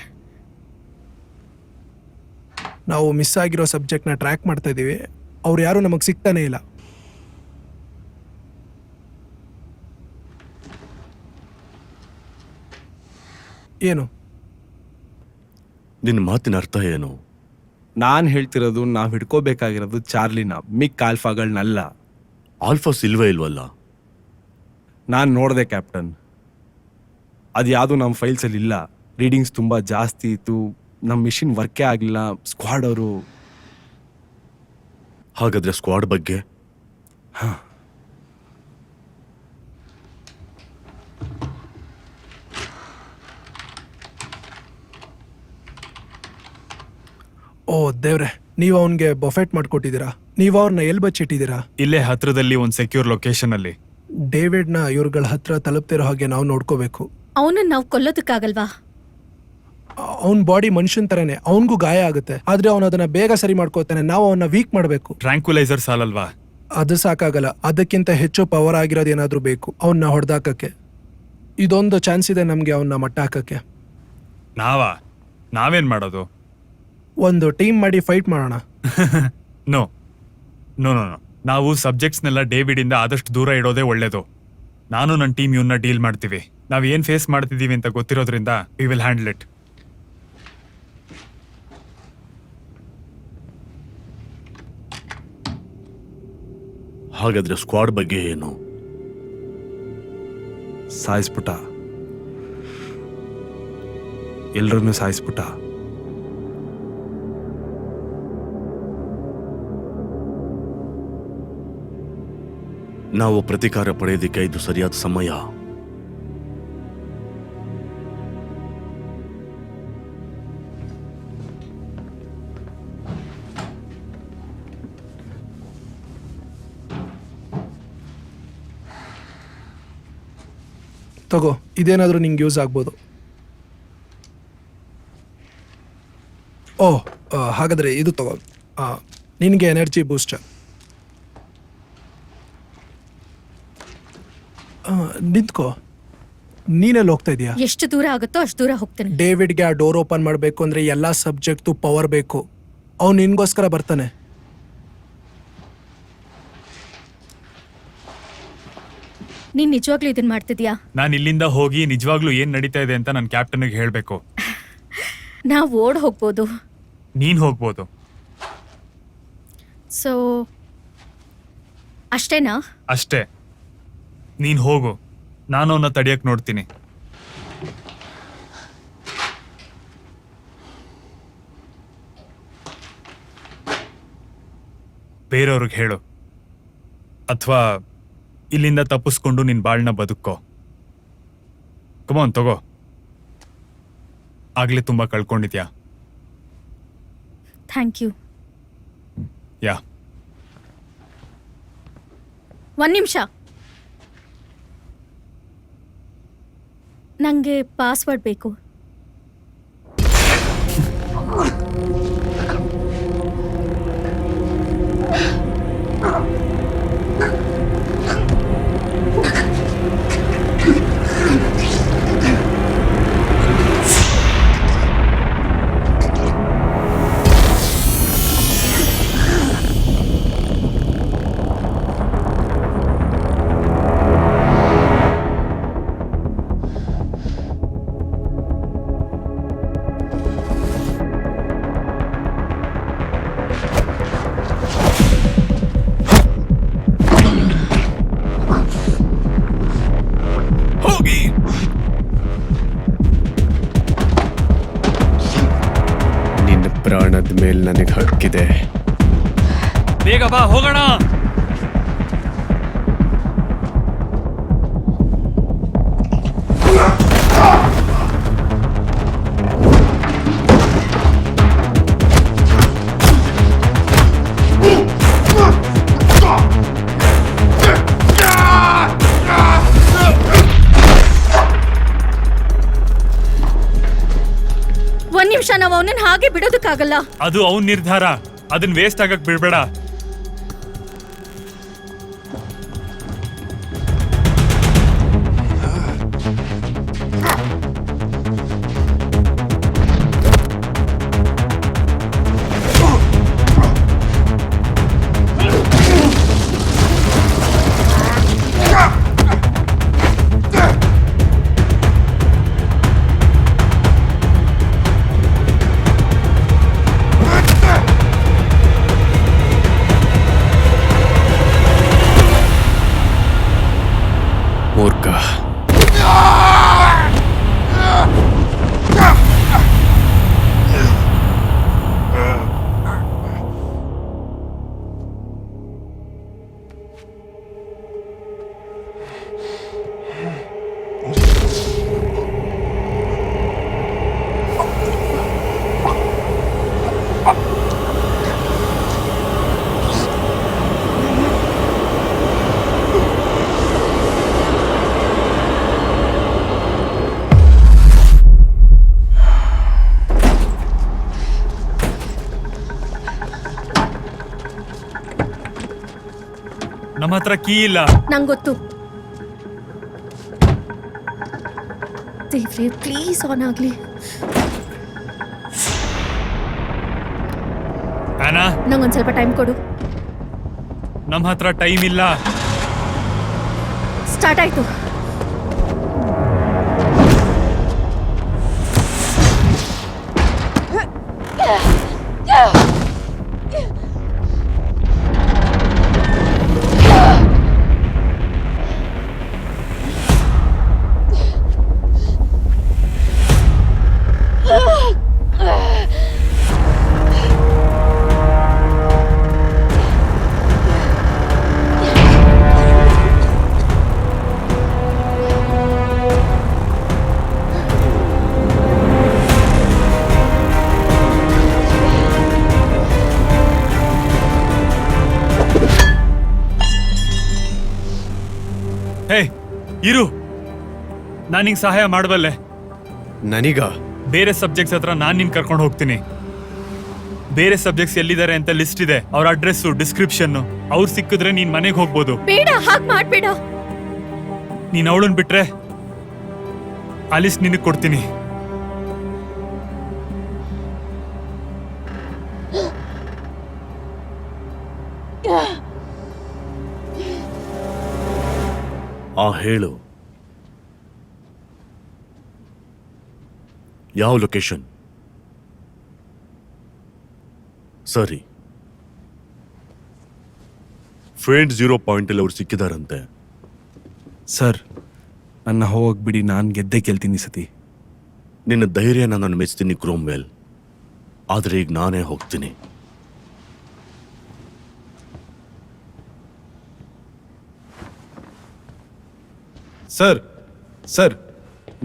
ನಾವು ಮಿಸ್ ಆಗಿರೋ ಸಬ್ಜೆಕ್ಟ್ನ ಟ್ರ್ಯಾಕ್ ಮಾಡ್ತಾ ಇದೀವಿ. ಅವ್ರು ಯಾರು ನಮಗೆ ಸಿಗ್ತಾನೆ ಇಲ್ಲ. ಏನು? ನಿನ್ನ ಮಾತಿನ ಅರ್ಥ ಏನು? ನಾನು ಹೇಳ್ತಿರೋದು, ನಾವು ಹಿಡ್ಕೋಬೇಕಾಗಿರೋದು ಚಾರ್ಲಿನ, ಮಿಕ್ ಆಲ್ಫಾಗಳನ್ನಲ್ಲ. ಆಲ್ಫಾಸ್ ಇಲ್ವೇ ಇಲ್ವಲ್ಲ? ನಾನು ನೋಡಿದೆ ಕ್ಯಾಪ್ಟನ್, ಅದು ಯಾವುದು ನಮ್ಮ ಫೈಲ್ಸಲ್ಲಿ ಇಲ್ಲ. ರೀಡಿಂಗ್ಸ್ ತುಂಬ ಜಾಸ್ತಿ ಇತ್ತು. ನಮ್ಮ ಮಿಷಿನ್ ವರ್ಕೇ ಆಗಲಿಲ್ಲ. ಸ್ಕ್ವಾಡ್ ಅವರು. ಹಾಗಾದ್ರೆ ಸ್ಕ್ವಾಡ್ ಬಗ್ಗೆ? ಓ ದೇವ್ರೆ, ನೀವು ಅವನಿಗೆ ಬಫೆಟ್ ಮಾಡ್ಕೊಟ್ಟಿದ್ದೀರಾ? ನೀವು ಅವ್ರನ್ನ ಎಲ್ಲಿ ಬಚ್ಚಿಟ್ಟಿದ್ದೀರಾ? ಇಲ್ಲೇ ಹತ್ರದಲ್ಲಿ ಒಂದು ಸೆಕ್ಯೂರ್ ಲೊಕೇಶನ್ ಅಲ್ಲಿ. ಡೇವಿಡ್ನ ಇವ್ರುಗಳ ಹತ್ರ ತಲುಪ್ತಿರೋ ಹಾಗೆ ನಾವು ನೋಡ್ಕೋಬೇಕು. ಅವನನ್ನ ನಾವು ಕೊಲ್ಲೋದಕ್ಕಾಗಲ್ವಾ? ಅವನ ಬಾಡಿ ಮನುಷ್ಯನ್ ತರನೇ, ಅವನಿಗೂ ಗಾಯ ಆಗುತ್ತೆ. ಆದ್ರೆ ಅವನು ಅದನ್ನ ಬೇಗ ಸರಿ ಮಾಡ್ಕೋತಾನೆ. ನಾವು ಅವನ್ನ ವೀಕ್ ಮಾಡಬೇಕು. ಟ್ರ್ಯಾಂಕ್ಯುಲೈಸರ್ ಸಾಲಲ್ವಾ? ಅದು ಸಾಕಾಗಲ್ಲ. ಅದಕ್ಕಿಂತ ಹೆಚ್ಚು ಪವರ್ ಆಗಿರೋದು ಏನಾದ್ರೂ ಬೇಕು ಅವನ್ನ ಹೊಡೆದಾಕಕ್ಕೆ. ಇದೊಂದು ಚಾನ್ಸ್ ಇದೆ ನಮ್ಗೆ ಅವನ್ನ ಮಟ್ಟ ಹಾಕಕ್ಕೆ. ನಾವೇನ್ ಮಾಡೋದು? ಒಂದು ಟೀಮ್ ಮಾಡಿ ಫೈಟ್ ಮಾಡೋಣ. ನೋ ನೋ ನೋ ನೋ ನಾವು ಸಬ್ಜೆಕ್ಟ್ಸ್ನೆಲ್ಲ ಡೇವಿಡಿಂದ ಆದಷ್ಟು ದೂರ ಇಡೋದೇ ಒಳ್ಳೇದು. ನಾನು ನನ್ನ ಟೀಮ್ ಇವನ್ನ ಡೀಲ್ ಮಾಡ್ತೀವಿ. ನಾವು ಏನು ಫೇಸ್ ಮಾಡ್ತಿದ್ದೀವಿ ಅಂತ ಗೊತ್ತಿರೋದ್ರಿಂದ ವಿ ವಿಲ್ ಹ್ಯಾಂಡಲ್ ಇಟ್. ಹಾಗಾದ್ರೆ ಸ್ಕ್ವಾಡ್ ಬಗ್ಗೆ ಏನು? ಸಾಯಿಸ್ಬಿಟ್ಟ, ಎಲ್ರನ್ನೂ ಸಾಯಿಸ್ಬಿಟ್ಟ. ನಾವು ಪ್ರತಿಕಾರ ಪಡೆಯೋದಕ್ಕೆ ಇದು ಸರಿಯಾದ ಸಮಯ. ತಗೋ, ಇದೇನಾದರೂ ನಿಂಗೆ ಯೂಸ್ ಆಗ್ಬೋದು. ಓಹ್, ಹಾಗಾದರೆ ಇದು ತಗೋ, ನಿನಗೆ ಎನರ್ಜಿ ಬೂಸ್ಟರ್. ನಿಂತ್ಕೋ, ನೀನೆಲ್ಲಿ ಹೋಗ್ತಾ ಇದೀಯಾ? ಎಷ್ಟು ದೂರ ಆಗುತ್ತೋ ಅಷ್ಟು ದೂರ ಹೋಗ್ತೇನೆ. ಡೇವಿಡ್ಗೆ ಆ ಡೋರ್ ಓಪನ್ ಮಾಡಬೇಕು ಅಂದರೆ ಎಲ್ಲ ಸಬ್ಜೆಕ್ಟು ಪವರ್ ಬೇಕು. ಅವ್ನು ನಿನ್ಗೋಸ್ಕರ ಬರ್ತಾನೆ. ನೀನ್ ನಿಜವಾಗ್ಲೂ ಇದನ್ ಮಾಡ್ತಿದ್ಯಾ? ನಾನು ಇಲ್ಲಿಂದ ಹೋಗಿ ನಿಜವಾಗ್ಲೂ ಏನು ನಡೀತಾ ಇದೆ ಅಂತ ನನ್ನ ಕ್ಯಾಪ್ಟನ್ಗೆ ಹೇಳಬೇಕು. ನಾವು ಓಡ್ ಹೋಗ್ಬೋದು. ನೀನು ಹೋಗ್ಬೋದು. ಸೊ ಅಷ್ಟೇನಾ? ಅಷ್ಟೇ, ನೀನು ಹೋಗು. ನಾನು ಅವನ್ನ ತಡಿಯಕ್ಕೆ ನೋಡ್ತೀನಿ. ಬೇರೆಯವ್ರಿಗೆ ಹೇಳು, ಅಥವಾ ಇಲ್ಲಿಂದ ತಪ್ಪಿಸ್ಕೊಂಡು ನಿನ್ನ ಬಾಳ್ನ ಬದುಕೋ. ಕಮಾನ್, ತಗೋ. ಆಗ್ಲೇ ತುಂಬ ಕಳ್ಕೊಂಡಿದ್ಯಾ. Thank you. ಯಾ, 1 ನಿಮಿಷ, ನಂಗೆ ಪಾಸ್ವರ್ಡ್ ಬೇಕು. ನಿನ್ನ ಪ್ರಾಣದ ಮೇಲೆ ನನಗೆ ಹಕ್ಕಿದೆ. ಬೇಗ ಬಾ, ಹೋಗೋಣ. ನಾವು ಅವನನ್ನ ಹಾಗೆ ಬಿಡೋದಕ್ಕಾಗಲ್ಲ. ಅದು ಅವನ ನಿರ್ಧಾರ. ಅದನ್ನ ವೇಸ್ಟ್ ಆಗಕ್ ಬಿಡ್ಬೇಡ. ಮೂರ್ಖ. ನಮ್ಮ ಹತ್ರ ಕೀ ಇಲ್ಲ. ನಂಗೆ ಗೊತ್ತು. ದೇವ್ರೆ, ಪ್ಲೀಸ್ ಆನ್ ಆಗ್ಲಿ. ಆನಾ, ನಂಗೊಂದ್ ಸ್ವಲ್ಪ ಟೈಮ್ ಕೊಡು. ನಮ್ಮ ಹತ್ರ ಟೈಮ್ ಇಲ್ಲ. ಸ್ಟಾರ್ಟ್ ಆಯ್ತು. ಹೇ ಇರು, ನಾನು ನಿಂಗೆ ಸಹಾಯ ಮಾಡಬಲ್ಲೆ. ನನಗ ಬೇರೆ ಸಬ್ಜೆಕ್ಟ್ಸ್ ಹತ್ರ ನಾನು ನಿನ್ ಕರ್ಕೊಂಡು ಹೋಗ್ತೀನಿ. ಬೇರೆ ಸಬ್ಜೆಕ್ಟ್ಸ್ ಎಲ್ಲಿದ್ದಾರೆ ಅಂತ ಲಿಸ್ಟ್ ಇದೆ, ಅವ್ರ ಅಡ್ರೆಸ್ಸು, ಡಿಸ್ಕ್ರಿಪ್ಷನ್. ಅವ್ರು ಸಿಕ್ಕಿದ್ರೆ ನೀನ್ ಮನೆಗೆ ಹೋಗ್ಬೋದು. ಬೇಡ, ಹಾಗೆ ಮಾಡ್ಬೇಡ. ನೀನ್ ಅವಳನ್ ಬಿಟ್ರೆ ಆ ಲಿಸ್ಟ್ ನಿನಗೆ ಕೊಡ್ತೀನಿ. ಹೇಳು, ಯಾವ ಲೊಕೇಶನ್? ಸರಿ, ಫ್ರೆಂಡ್ 0 ಪಾಯಿಂಟಲ್ಲಿ ಅವ್ರು ಸಿಕ್ಕಿದಾರಂತೆ. ಸರ್, ನನ್ನ ಹೋಗ್ಬಿಡಿ, ನಾನು ಗೆದ್ದೆ ಗೆಲ್ತೀನಿ ಸತಿ. ನಿನ್ನ ಧೈರ್ಯನ ನಾನು ಮೆಚ್ತೀನಿ ಕ್ರೋಮ್ವೆಲ್, ಆದರೆ ಈಗ ನಾನೇ ಹೋಗ್ತೀನಿ. ಸರ್, ಸರ್,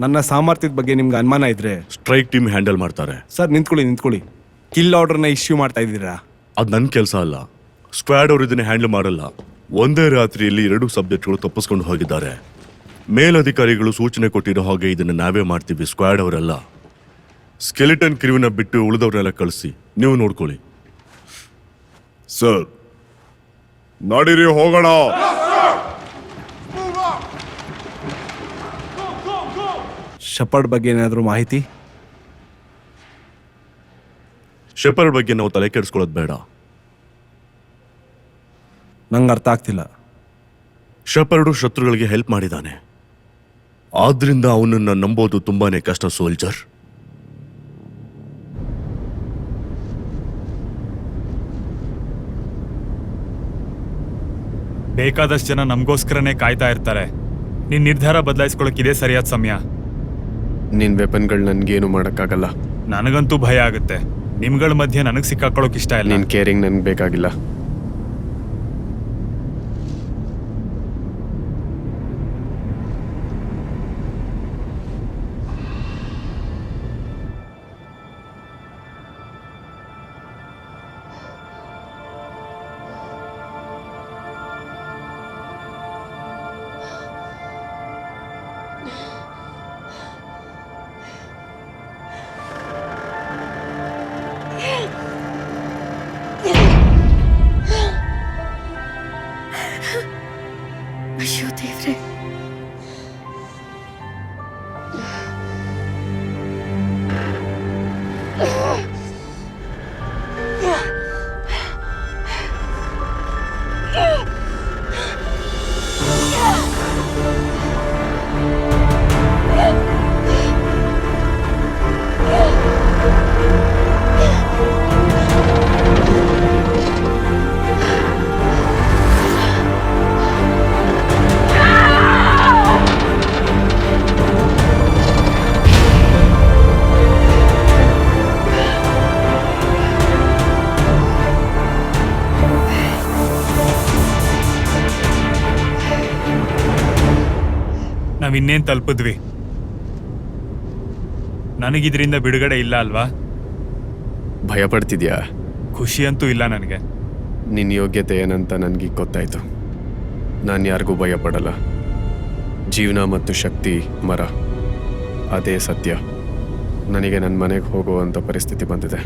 ನನ್ನ ಸಾಮರ್ಥ್ಯದ ಬಗ್ಗೆ ನಿಮ್ಗೆ ಅನುಮಾನ ಇದ್ರೆ ಸ್ಟ್ರೈಕ್ ಟೀಮ್ ಹ್ಯಾಂಡಲ್ ಮಾಡ್ತಾರೆ. ಸರ್ ನಿಂತ್ಕೊಳ್ಳಿ. ಕಿಲ್ ಆರ್ಡರ್ನ ಇಶ್ಯೂ ಮಾಡ್ತಾ ಇದ್ದೀರಾ? ಅದು ನನ್ನ ಕೆಲಸ ಅಲ್ಲ. ಸ್ಕ್ವಾಡ್ ಅವರು ಇದನ್ನ ಹ್ಯಾಂಡಲ್ ಮಾಡಲ್ಲ. ಒಂದೇ ರಾತ್ರಿಯಲ್ಲಿ 2 ಸಬ್ಜೆಕ್ಟ್ಗಳು ತಪ್ಪಿಸ್ಕೊಂಡು ಹೋಗಿದ್ದಾರೆ. ಮೇಲಧಿಕಾರಿಗಳು ಸೂಚನೆ ಕೊಟ್ಟಿರೋ ಹಾಗೆ ಇದನ್ನ ನಾವೇ ಮಾಡ್ತೀವಿ, ಸ್ಕ್ವಾಡ್ ಅವರಲ್ಲ. ಸ್ಕೆಲಿಟನ್ ಕ್ರಿವಿನ ಬಿಟ್ಟು ಉಳಿದವ್ರನ್ನೆಲ್ಲ ಕಳಿಸಿ, ನೀವು ನೋಡ್ಕೊಳ್ಳಿ. ಸರ್, ನಡೀರಿ ಹೋಗೋಣ. ಶಪರ್ಡ್ ಬಗ್ಗೆ ಏನಾದರೂ ಮಾಹಿತಿ? ಶೆಪರ್ಡ್ ಬಗ್ಗೆ ನಾವು ತಲೆ ಕೆಡಿಸ್ಕೊಳ್ಳೋದು ಬೇಡ. ನಂಗೆ ಅರ್ಥ ಆಗ್ತಿಲ್ಲ. ಶೆಪರ್ಡು ಶತ್ರುಗಳಿಗೆ ಹೆಲ್ಪ್ ಮಾಡಿದ್ದಾನೆ, ಆದ್ರಿಂದ ಅವನನ್ನ ನಂಬೋದು ತುಂಬಾನೇ ಕಷ್ಟ ಸೋಲ್ಜರ್. ಬೇಕಾದಷ್ಟು ಜನ ನಮಗೋಸ್ಕರನೇ ಕಾಯ್ತಾ ಇರ್ತಾರೆ. ನಿನ್ ನಿರ್ಧಾರ ಬದಲಾಯಿಸ್ಕೊಳಕ್ ಇದೇ ಸರಿಯಾದ ಸಮಯ. ನಿನ್ ವೆಪನ್ಗಳು ನನ್ಗೇನು ಮಾಡಕ್ಕಾಗಲ್ಲ. ನನಗಂತೂ ಭಯ ಆಗುತ್ತೆ. ನಿಮ್ಗಳ ಮಧ್ಯೆ ನನಗೆ ಸಿಕ್ಕಾಕೊಳ್ಳೋಕ್ ಇಷ್ಟ ಇಲ್ಲ. ನಿನ್ ಕೇರಿಂಗ್ ನನ್ಗೆ ಬೇಕಾಗಿಲ್ಲ. ಅಯ್ಯೋ ದೇವ್ರೆ. ನಾವಿನ್ನೇನ್ ತಲುಪಿದ್ವಿ? ನನಗಿದ್ರಿಂದ ಬಿಡುಗಡೆ ಇಲ್ಲ ಅಲ್ವಾ? ಭಯ ಪಡ್ತಿದ್ಯಾ? ಖುಷಿ ಅಂತೂ ಇಲ್ಲ ನನಗೆ. ನಿನ್ನ ಯೋಗ್ಯತೆ ಏನಂತ ನನಗೆ ಗೊತ್ತಾಯ್ತು. ನಾನು ಯಾರಿಗೂ ಭಯ ಪಡಲ್ಲ. ಜೀವನ ಮತ್ತು ಶಕ್ತಿ ಮರ, ಅದೇ ಸತ್ಯ. ನನಗೆ ನನ್ನ ಮನೆಗೆ ಹೋಗುವಂಥ ಪರಿಸ್ಥಿತಿ ಬಂದಿದೆ.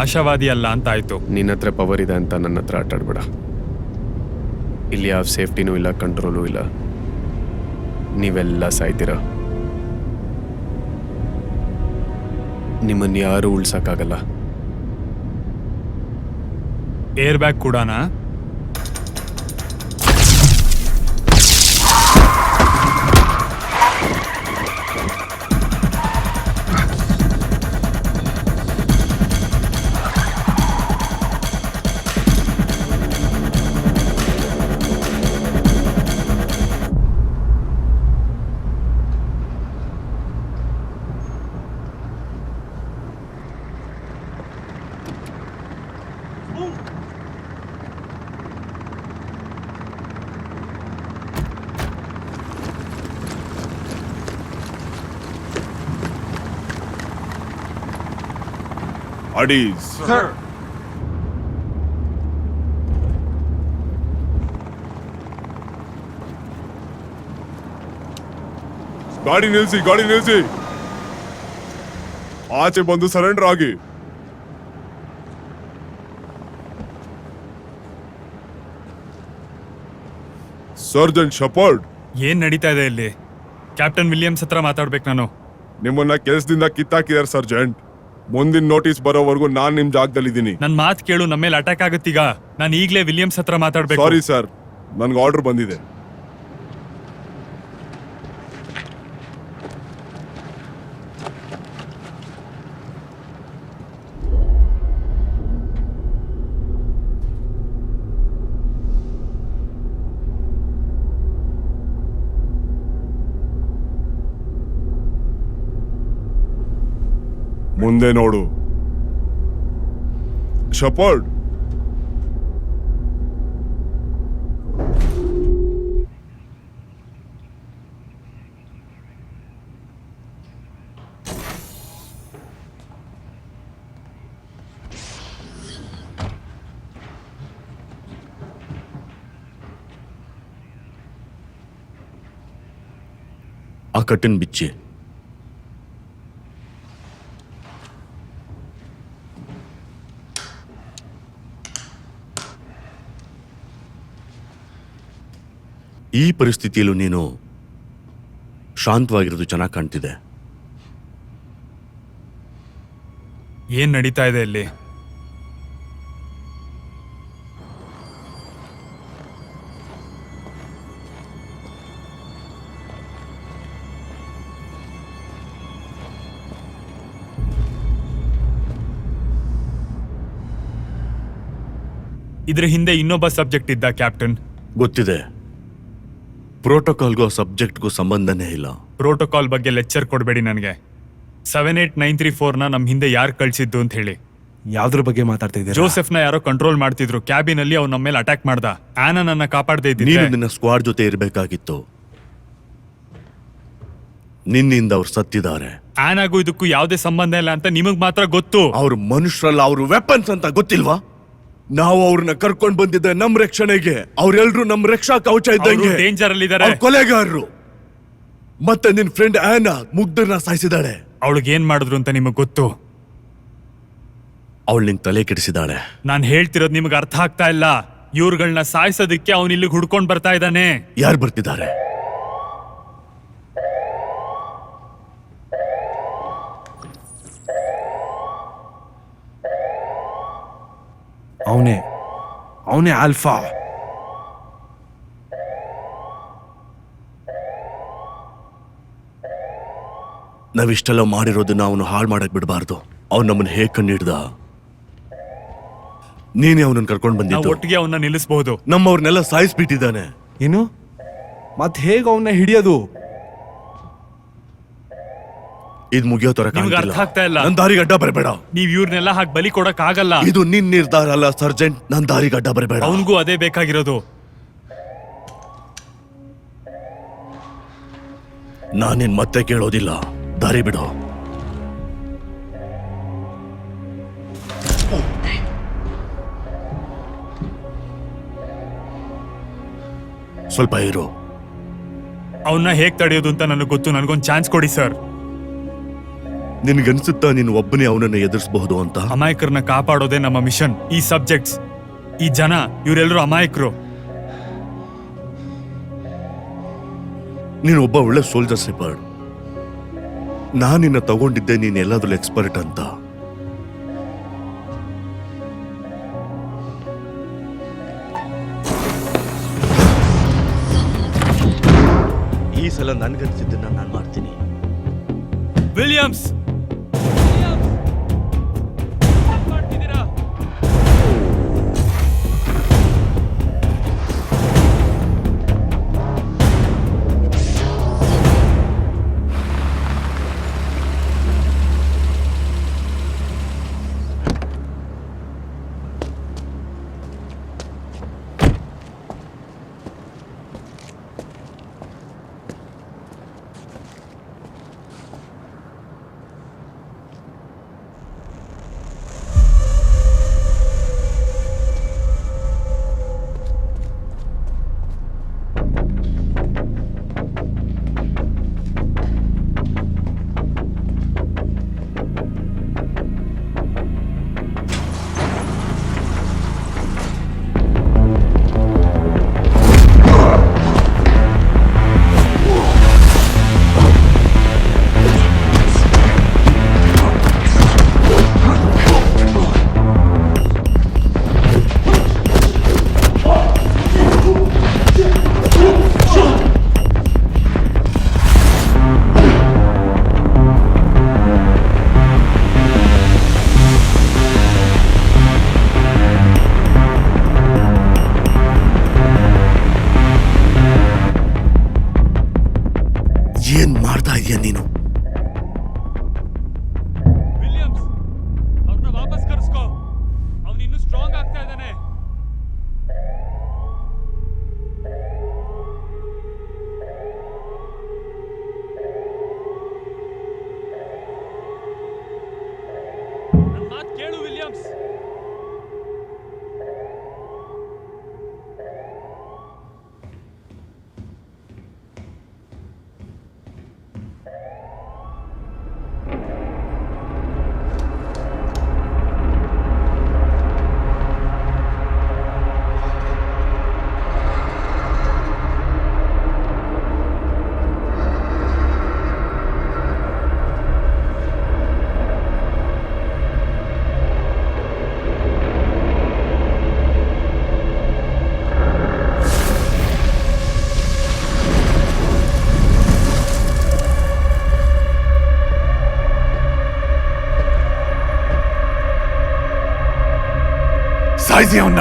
ಆಶಾವಾದಿ ಅಲ್ಲ ಅಂತ ಆಯ್ತು. ನಿನ್ನ ಹತ್ರ ಪವರ್ ಇದೆ ಅಂತ ನನ್ನ ಹತ್ರ ಆಟಾಡ್ಬೇಡ. ಇಲ್ಲಿ ಯಾವ ಸೇಫ್ಟಿನೂ ಇಲ್ಲ, ಕಂಟ್ರೋಲೂ ಇಲ್ಲ. ನೀವೆಲ್ಲ ಸಾಯ್ತೀರ. ನಿಮ್ಮನ್ನು ಯಾರೂ ಉಳ್ಸಕ್ಕಾಗಲ್ಲ. ಏರ್ ಬ್ಯಾಗ್ ಕೂಡನಾ? ಅಡೀಸ್ ಗಾಡಿ ನಿಲ್ಸಿ ಆಚೆ ಬಂದು ಸರೆಂಡರ್ ಆಗಿ. ಸರ್ಜನ್ ಶಪರ್ಡ್, ಏನ್ ನಡೀತಾ ಇದೆ ಇಲ್ಲಿ? ಕ್ಯಾಪ್ಟನ್ ವಿಲಿಯಮ್ಸ್ ಹತ್ರ ಮಾತಾಡ್ಬೇಕು ನಾನು. ನಿಮ್ಮನ್ನ ಕೆಲಸದಿಂದ ಕಿತ್ತಾಕಿದಾರೆ ಸರ್ಜೆಂಟ್. ಮುಂದಿನ ನೋಟಿಸ್ ಬರೋವರೆಗೂ ನಾನ್ ನಿಮ್ ಜಾಗದಲ್ಲಿದ್ದೀನಿ. ನನ್ ಮಾತ್ ಕೇಳು, ನಮ್ಮ ಮೇಲೆ ಅಟ್ಯಾಕ್ ಆಗುತ್ತೀಗ. ನಾನು ಈಗ್ಲೇ ವಿಲಿಯಮ್ಸ್ ಹತ್ರ ಮಾತಾಡ್ಬೇಕು. ಸಾರಿ ಸರ್, ನನ್ಗೆ ಆರ್ಡರ್ ಬಂದಿದೆ. ಮುಂದೆ ನೋಡು ಶಪರ್ಡ್. ಆ ಕಟ್ಟಿನ ಬಿಚ್ಚಿ. ಈ ಪರಿಸ್ಥಿತಿಯಲ್ಲೂ ನೀನು ಶಾಂತವಾಗಿರೋದು ಚೆನ್ನಾಗಿ ಕಾಣ್ತಿದೆ. ಏನ್ ನಡೀತಾ ಇದೆ ಇಲ್ಲಿ? ಇದ್ರ ಹಿಂದೆ ಇನ್ನೊಬ್ಬ ಸಬ್ಜೆಕ್ಟ್ ಇದ್ದ ಕ್ಯಾಪ್ಟನ್. ಗೊತ್ತಿದೆ. ಪ್ರೋಟೋಕಾಲ್ಗೂ ಸಬ್ಜೆಕ್ಟ್ಗೂ ಸಂಬಂಧನೇ ಇಲ್ಲ. ಪ್ರೋಟೋಕಾಲ್ ಬಗ್ಗೆ ಲೆಕ್ಚರ್ ಕೊಡಬೇಡಿ ನನಗೆ. 78934ನ ನಮ್ ಹಿಂದೆ ಯಾರು ಕಳ್ಸಿದ್ದು ಅಂತ ಹೇಳಿ. ಯಾವ್ದ್ರ ಬಗ್ಗೆ ಮಾತಾಡ್ತಾ ಇದ್ದೀರಾ? ಜೋಸೆಫ್ನ ಯಾರೋ ಕಂಟ್ರೋಲ್ ಮಾಡ್ತಿದ್ರು. ಕ್ಯಾಬಿನ್ ಅಲ್ಲಿ ಅವ್ನು ನಮ್ಮ ಮೇಲೆ ಅಟ್ಯಾಕ್ ಮಾಡ್ದ. ಆನಾ ನನ್ನ ಕಾಪಾಡದೇ ನೀನು ಇದ್ದಿದ್ರೆ ನಿನ್ನ ಸ್ಕ್ವಾಡ್ ಜೊತೆ ಇರಬೇಕಾಗಿತ್ತು. ನಿನ್ನಿಂದ ಅವ್ರು ಸತ್ತಿದ್ದಾರೆ. ಆನಾಗೂ ಇದಕ್ಕೂ ಯಾವುದೇ ಸಂಬಂಧ ಇಲ್ಲ ಅಂತ ನಿಮಗ್ ಮಾತ್ರ ಗೊತ್ತು. ಅವ್ರು ಮನುಷ್ಯರಲ್ಲ, ಅವ್ರು ವೆಪನ್ಸ್ ಅಂತ ಗೊತ್ತಿಲ್ವಾ? ನಾವು ಅವ್ರನ್ನ ಕರ್ಕೊಂಡ್ ಬಂದಿದ್ದೆ ನಮ್ ರಕ್ಷಣೆಗೆ. ಅವ್ರೆಲ್ರು ನಮ್ ರಕ್ಷಾ ಕವಚ ಇದ್ದಂಗೆ. ಡೇಂಜರ್ ಅಲ್ಲಿ ಇದಾರೆ. ಅವ್ರ್ ಕೊಲೆಗಾರರು. ಮತ್ತೆ ನಿನ್ ಫ್ರೆಂಡ್ ಆನಾ ಮುಗ್ಧರನ್ನ ಸಾಯಿಸಿದಾಳೆ. ಅವಳಿಗೆ ಏನ್ ಮಾಡಿದ್ರು ಅಂತ ನಿಮಗ್ ಗೊತ್ತು. ಅವಳು ನಿಂಗ್ ತಲೆ ಕೆಡಿಸಿದಾಳೆ. ನಾನ್ ಹೇಳ್ತಿರೋದು ನಿಮ್ಗೆ ಅರ್ಥ ಆಗ್ತಾ ಇಲ್ಲ. ಇವ್ರುಗಳನ್ನ ಸಾಯಿಸೋದಕ್ಕೆ ಅವನ್ ಇಲ್ಲಿಗೆ ಹುಡ್ಕೊಂಡ್ ಬರ್ತಾ ಇದ್ದಾನೆ. ಯಾರು ಬರ್ತಿದ್ದಾರೆ? ಅವನೇ ಆಲ್ಫಾ. ನಾವಿಷ್ಟೆಲ್ಲ ಮಾಡಿರೋದನ್ನ ಅವನು ಹಾಳು ಮಾಡಕ್ ಬಿಡಬಾರ್ದು. ಅವ್ನು ನಮ್ಮನ್ನ ಹೇಗ್ ಕಂಡಿಡ್ದ? ನೀನೇ ಅವನನ್ನ ಕರ್ಕೊಂಡ್ ನಾವು ಬಂದಿದ್ದು. ಒಟ್ಟಿಗೆ ಅವನ್ನ ನಿಲ್ಲಿಸಬಹುದು. ನಮ್ಮವ್ರನ್ನೆಲ್ಲ ಸಾಯಿಸ್ಬಿಟ್ಟಿದ್ದಾನೆ. ಏನು? ಮತ್ ಹೇಗ ಅವನ್ನ ಹಿಡಿಯೋದು? ಇದ್ ಮುಗಿಯೋ ತರ ನಿಮ್ಗೆ ಅರ್ಥ ಆಗ್ತಾ ಇಲ್ಲ. ನನ್ ದಾರಿಗೆ ಅಡ್ಡ ಬರಬೇಡ. ನೀವ್ ಇವ್ರನ್ನೆಲ್ಲ ಹಾಗೆ ಬಲಿ ಕೊಡಕ್ ಆಗಲ್ಲ. ಇದು ನಿನ್ ನಿರ್ಧಾರ ಅಲ್ಲ ಸರ್ಜೆಂಟ್. ನನ್ ದಾರಿಗೆ ಅಡ್ಡ ಬರಬೇಡ. ಅವನ್ಗೂ ಅದೇ ಬೇಕಾಗಿರೋದು. ನಾನಿನ್ ಮತ್ತೆ ಕೇಳೋದಿಲ್ಲ. ದಾರಿ ಬಿಡು. ಸ್ವಲ್ಪ ಇರು. ಅವನ್ನ ಹೇಗ್ ತಡೆಯೋದು ಅಂತ ನನಗೆ ಗೊತ್ತು. ನನಗೊಂದು ಚಾನ್ಸ್ ಕೊಡಿ ಸರ್. ನಿನ್ಗನ್ಸುತ್ತಾ ನೀನು ಒಬ್ಬನೇ ಅವನನ್ನ ಎದುರಿಸಬಹುದು ಅಂತ? ಅಮಾಯಕರನ್ನ ಕಾಪಾಡೋದೇ ನಮ್ಮ ಮಿಷನ್. ಈ ಸಬ್ಜೆಕ್ಟ್ಸ್, ಈ ಜನ, ಇವರೆಲ್ಲರೂ ಅಮಾಯಕರು. ನೀನು ಒಬ್ಬ ಒಳ್ಳೆ ಸೋಲ್ಜರ್ ಶೆಪರ್ಡ್. ನಾನಿನ್ನ ತಗೊಂಡಿದ್ದೆ ನೀನ್ ಎಲ್ಲಾದ್ರೂ ಎಕ್ಸ್ಪರ್ಟ್ ಅಂತ. ಈ ಸಲ ನನ್ಗನ್ಸಿದ್ದನ್ನ ನಾನು ಮಾಡ್ತೀನಿ. ವಿಲಿಯಮ್ಸ್ ಏನ್ ಮಾಡ್ತಾ ಇದೀಯ ನೀನು? ವಿಲಿಯಮ್ಸ್ ಅವ್ರನ್ನ ವಾಪಸ್ ಕರ್ಸ್ಕೋ. ಅವನು ಇನ್ನೂ ಸ್ಟ್ರಾಂಗ್ ಆಗ್ತಾ ಇದ್ದಾನೆ. ನನ್ನ ಮಾತು ಕೇಳು ವಿಲಿಯಮ್ಸ್. ಸಾಯಿಸಿ ಅವನ್ನ.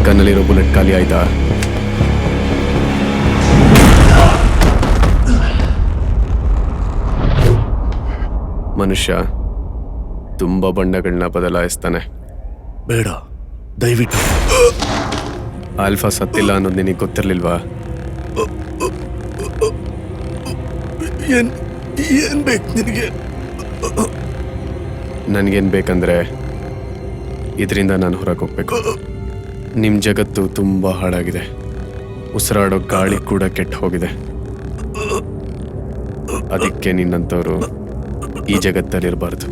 ಗನ್ನಲ್ಲಿರೋ ಬುಲೆಟ್ ಖಾಲಿ ಆಯ್ತಾ? ಮನುಷ್ಯ ತುಂಬಾ ಬಣ್ಣಗಳನ್ನ ಬದಲಾಯಿಸ್ತಾನೆ. ಬೇಡ, ದಯವಿಟ್ಟು. ಆಲ್ಫಾ ಸತ್ತಿಲ್ಲ ಅನ್ನೋದು ನಿನಗೆ ಗೊತ್ತಿರ್ಲಿಲ್ವಾ? ಏನ್ ಏನ್ ಬೇಕು ನಿನಗೆ? ನನಗೇನು ಬೇಕಂದ್ರೆ ಇದರಿಂದ ನಾನು ಹೊರಗೆ ಹೋಗ್ಬೇಕು. ನಿಮ್ಮ ಜಗತ್ತು ತುಂಬ ಹಾಳಾಗಿದೆ. ಉಸಿರಾಡೋ ಗಾಳಿ ಕೂಡ ಕೆಟ್ಟ ಹೋಗಿದೆ. ಅದಕ್ಕೆ ನಿನ್ನಂಥವ್ರು ಈ ಜಗತ್ತಲ್ಲಿರಬಾರ್ದು.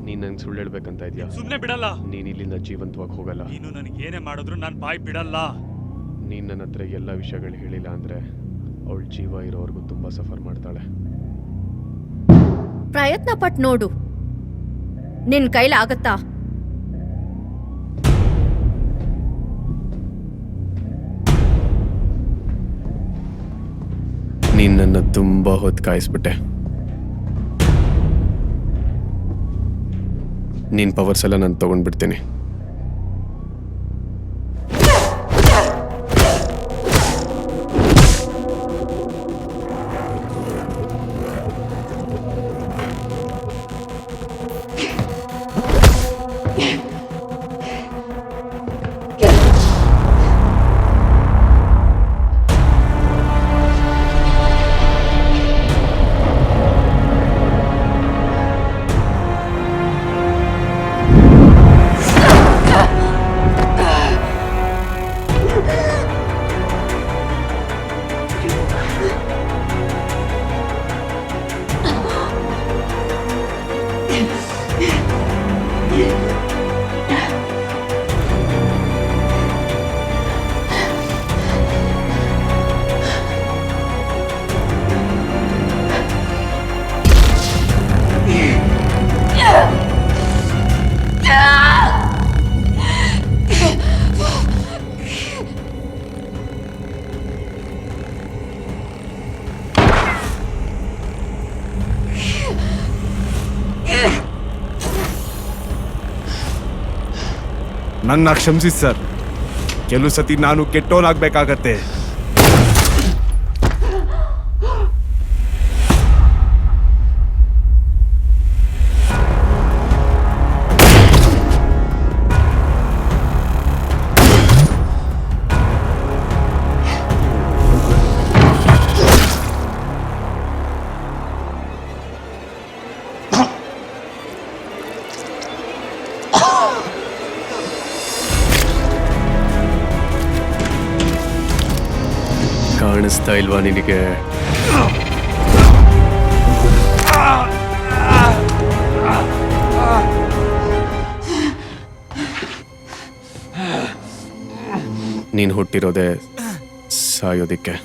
ನೀನು ನಂಗೆ ಸುಳ್ಳು ಹೇಳ್ಬೇಕಂತ ಇದೆಯಾ? ಸುಮ್ಮನೆ ಬಿಡಲ್ಲ. ನೀನು ಇಲ್ಲಿಂದ ಜೀವಂತವಾಗಿ ಹೋಗಲ್ಲ. ನೀನು ನನಗೆ ಏನೇ ಮಾಡಿದ್ರು ನಾನು ಬಾಯ್ ಬಿಡಲ್ಲ. ನೀನು ನನ್ನ ಹತ್ರ ಎಲ್ಲ ವಿಷಯಗಳು ಹೇಳಿಲ್ಲ ಅಂದರೆ ಅವಳ ಜೀವ ಇರೋವರೆಗೂ ತುಂಬ ಸಫರ್ ಮಾಡ್ತಾಳೆ. ಪ್ರಯತ್ನ ಪಟ್ಟು ನೋಡು, ನಿನ್ ಕೈಲಾಗತ್ತಾ? ನೀನು ನನ್ನ ತುಂಬ ಹೊತ್ತು ಕಾಯಿಸ್ಬಿಟ್ಟೆ. ನೀನು ಪವರ್ಸ್ ಎಲ್ಲ ನಾನು ತೊಗೊಂಡ್ಬಿಡ್ತೀನಿ. ನನ್ನ ಕ್ಷಮಿಸಿ ಸರ್. ಕೆಲವು ಸತಿ ನಾನು ಕೆಟ್ಟೋನಾಗ್ಬೇಕಾಗತ್ತೆ. ಕಾಣಿಸ್ತಾ ಇಲ್ವಾ ನಿನಗೆ? ನೀನು ಹುಟ್ಟಿರೋದೆ ಸಾಯೋದಿಕ್ಕೆ.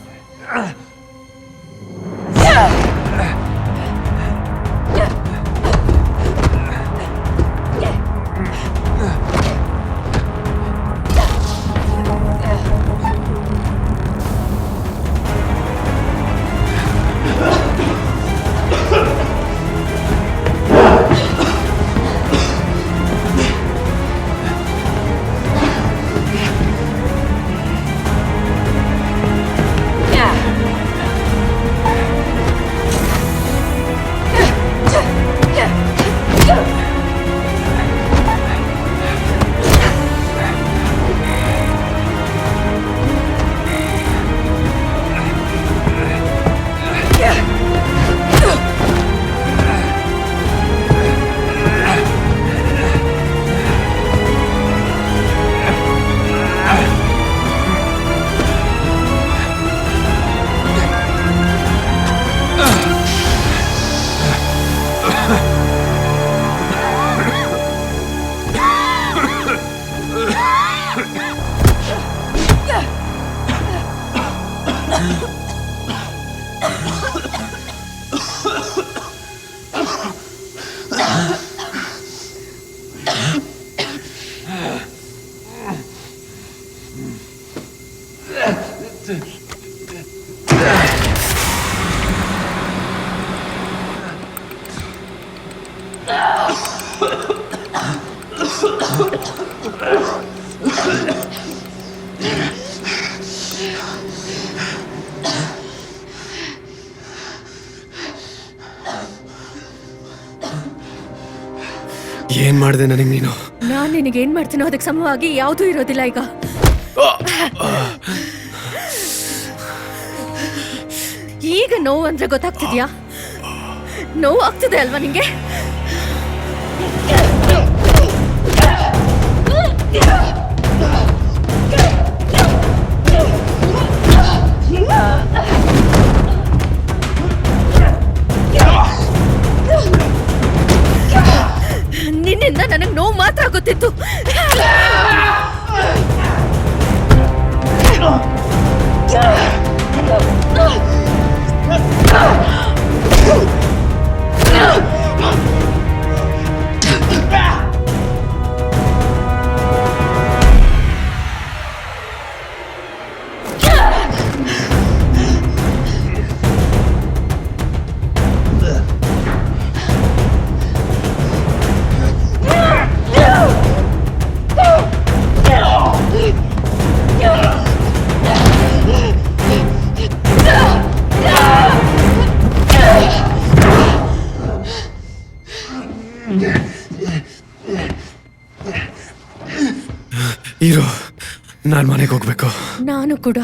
ಏನ್ ಮಾಡಿದೆ ನನಗೆ ನೀನು? ನಾನ್ ನಿನಗೆ ಏನ್ ಮಾಡ್ತೀನೋ ಅದಕ್ಕೆ ಸಮವಾಗಿ ಯಾವುದೂ ಇರೋದಿಲ್ಲ ಈಗ. ಈಗ ನೋವು ಅಂದ್ರೆ ಗೊತ್ತಾಗ್ತಿದ್ಯಾ? ನೋವು ಆಗ್ತಿದೆ ಅಲ್ವಾ ನಿಂಗೆ? ನಿನ್ನಿಂದ ನನಗೆ ನೋವು ಮಾತ್ರ ಗೊತ್ತಿತ್ತು. ಇರೋ, ನಾನು ಮನೆಗೆ ಹೋಗ್ಬೇಕು. ನಾನು ಕೂಡ.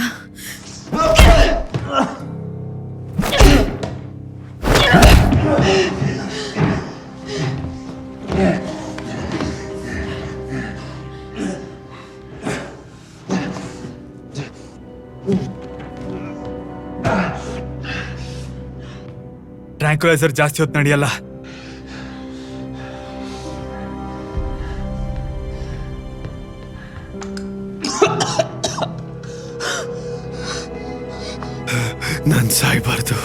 ಟ್ರ್ಯಾಂಕ್ಯುಲೈಸರ್ ಜಾಸ್ತಿ ಹೊತ್ತು ನಡೆಯಲ್ಲ. ನಾನು ಸಾಯ್ಬಾರ್ದು.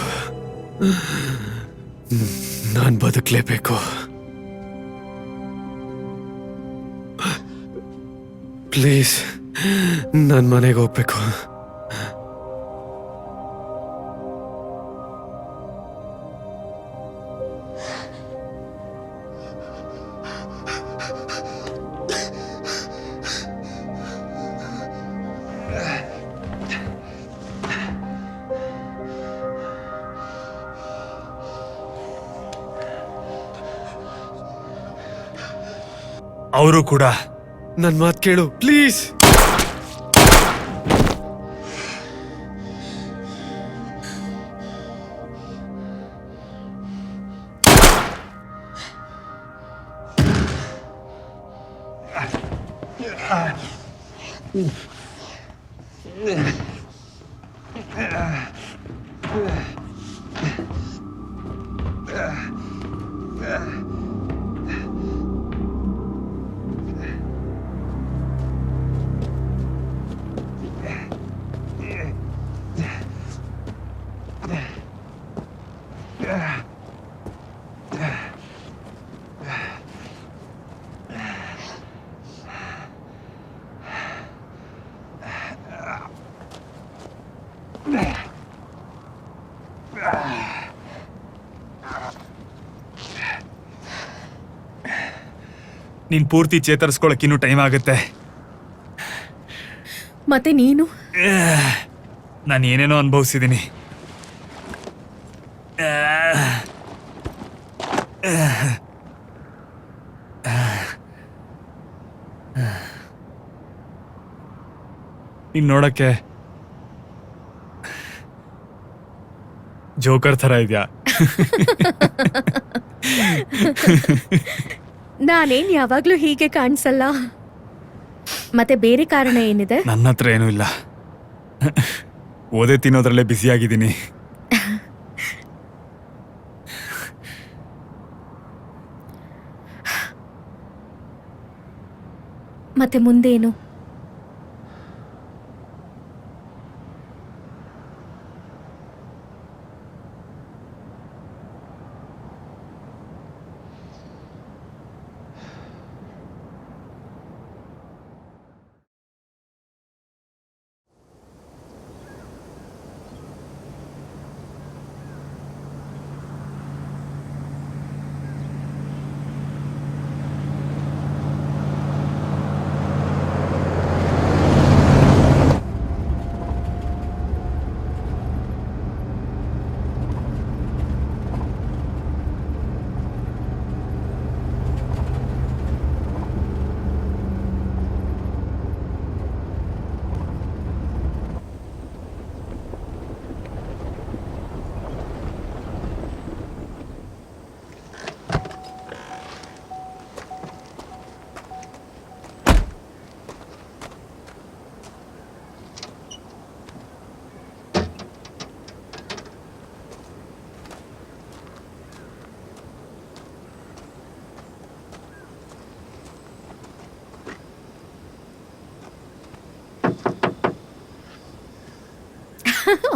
ನಾನು ಬದುಕಲೇಬೇಕು. ಪ್ಲೀಸ್, ನಾನು ಮನೆಗೆ ಹೋಗ್ಬೇಕು. ಅವರು ಕೂಡ. ನನ್ ಮಾತ್ ಕೇಳು ಪ್ಲೀಸ್. ನೀನ್ ಪೂರ್ತಿ ಚೇತರಿಸ್ಕೊಳಕ್ ಇನ್ನೂ ಟೈಮ್ ಆಗುತ್ತೆ. ಮತ್ತೆ ನೀನು? ನಾನು ಏನೇನೋ ಅನುಭವಿಸಿದ್ದೀನಿ. ನೀನ್ ನೋಡಕ್ಕೆ ಜೋಕರ್ ಥರ ಇದ್ಯಾ? ನಾನೇನ್ ಯಾವಾಗ್ಲೂ ಹೀಗೆ ಕಾಣಿಸಲ್ಲ. ಮತ್ತೆ ಬೇರೆ ಕಾರಣ ಏನಿದೆ? ನನ್ನ ಹತ್ರ ಏನೂ ಇಲ್ಲ. ಓದೇ ತಿನ್ನೋದ್ರಲ್ಲೇ ಬ್ಯುಸಿ ಆಗಿದ್ದೀನಿ. ಮತ್ತೆ ಮುಂದೇನು?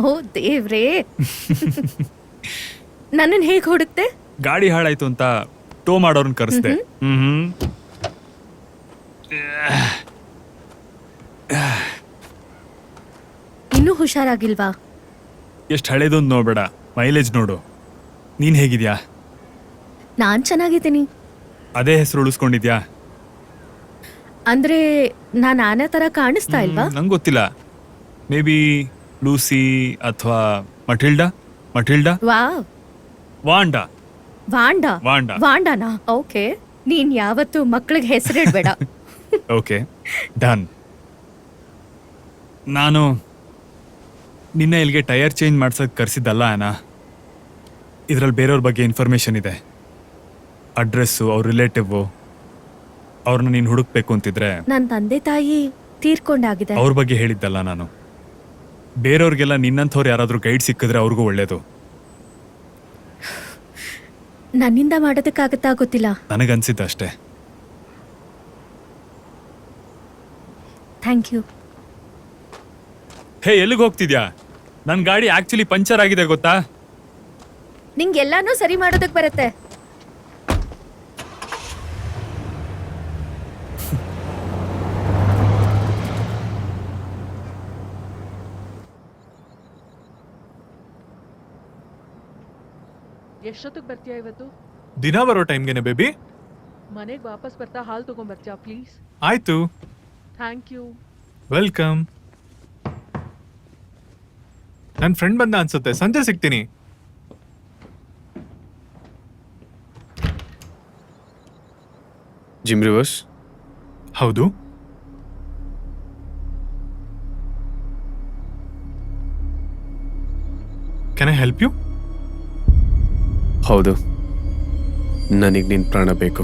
ಓ ದೇವ್ರೇ, ನನ್ನನ್ನು ಹೇಗೆ ಹುಡುಕ್ತೆ? ಗಾಡಿ ಹಾಳಾಯ್ತು ಅಂತ ಟೋ ಮಾಡೋರ್ನ ಕರೆಸ್ದೆ. ಇನ್ನೂ ಹುಷಾರಾಗಿಲ್ವಾ? ಎಷ್ಟು ಹಳೇದೊಂದು ನೋಡ್ಬೇಡ, ಮೈಲೇಜ್ ನೋಡು. ನೀನ್ ಹೇಗಿದ್ಯಾ? ನಾನ್ ಚೆನ್ನಾಗಿದ್ದೀನಿ. ಅದೇ ಹೆಸರು ಉಳಿಸ್ಕೊಂಡಿದ್ಯಾ? ಅಂದ್ರೆ ನಾನ್ ಆನೆ ತರ ಕಾಣಿಸ್ತಾ ಇಲ್ವಾ? ನಂಗೆ ಗೊತ್ತಿಲ್ಲ. ಮೇ ಬಿ ಲೂಸಿ ಅಥವಾ ಮಟಿಲ್ಡಾ. Wow, Wanda. Wanda. Wanda. ವಾಂಡಾನಾ? Okay. ನೀನ್ ಯಾವತ್ತು ಮಕ್ಳಿಗೆ ಹೆಸರಿಡ್ಬೇಡ. Okay, done. ನಾನು ನಿನ್ನೆ ಇಲ್ಲಿಗೆ ಟೈರ್ ಚೇಂಜ್ ಮಾಡ್ಸೋಕೆ ಕರೆಸಿದ್ದಲ್ಲ ಅಣ್ಣ. ಇದರಲ್ಲಿ ಬೇರೆಯವ್ರ ಬಗ್ಗೆ ಇನ್ಫಾರ್ಮೇಶನ್ ಇದೆ. ಅಡ್ರೆಸ್ಸು, ಅವ್ರ ರಿಲೇಟಿವ್, ಅವ್ರನ್ನ ನೀನು ಹುಡುಕ್ಬೇಕು ಅಂತಿದ್ರೆ. ನನ್ನ ತಂದೆ ತಾಯಿ ತೀರ್ಕೊಂಡಾಗಿದೆ. ಅವ್ರ ಬಗ್ಗೆ ಹೇಳಿದ್ದಲ್ಲ ನಾನು. ಬೇರೆಯವ್ರಿಗೆಲ್ಲ ನಿನ್ನಂಥವ್ರು ಯಾರಾದರೂ ಗೈಡ್ ಸಿಕ್ಕಿದ್ರೆ ಅವ್ರಿಗೂ ಒಳ್ಳೇದು. ನನ್ನಿಂದ ಮಾಡೋದಕ್ಕಾಗತ್ತಾ ಗೊತ್ತಿಲ್ಲ. ನನಗನ್ಸಿದ್ದ ಅಷ್ಟೇ. Thank you. ಹೇ, ಎಲ್ಲಿಗೆ ಹೋಗ್ತಿದ್ಯಾ? ನನ್ನ ಗಾಡಿ ಆಕ್ಚುಲಿ ಪಂಚರ್ ಆಗಿದೆ ಗೊತ್ತಾ? ನಿಂಗೆಲ್ಲಾನು ಸರಿ ಮಾಡೋದಕ್ಕೆ ಬರುತ್ತೆ. ಎಷ್ಟೊತ್ತಿಗೆ ಬರ್ತೀಯಾ ಇವತ್ತು? ದಿನ ಬರೋ ಟೈಮ್ಗೆನೆ ಬೇಬಿ. ಮನೆಗೆ ವಾಪಸ್ ಬರ್ತಾ ಹಾಲು ತಗೊಂಡ್ಬರ್ತೀಯಾ ಪ್ಲೀಸ್? ಆಯ್ತು, ಥ್ಯಾಂಕ್ ಯು. ವೆಲ್ಕಮ್. ನನ್ನ ಫ್ರೆಂಡ್ ಬಂದ ಅನ್ಸುತ್ತೆ, ಸಂಜೆ ಸಿಗ್ತೀನಿ. ಜಿಮ್ ರಿವರ್ಸ್. ಹೌದು. Can I help you? ಹೌದು, ನನಗೆ ನಿನ್ನ ಪ್ರಾಣ ಬೇಕು.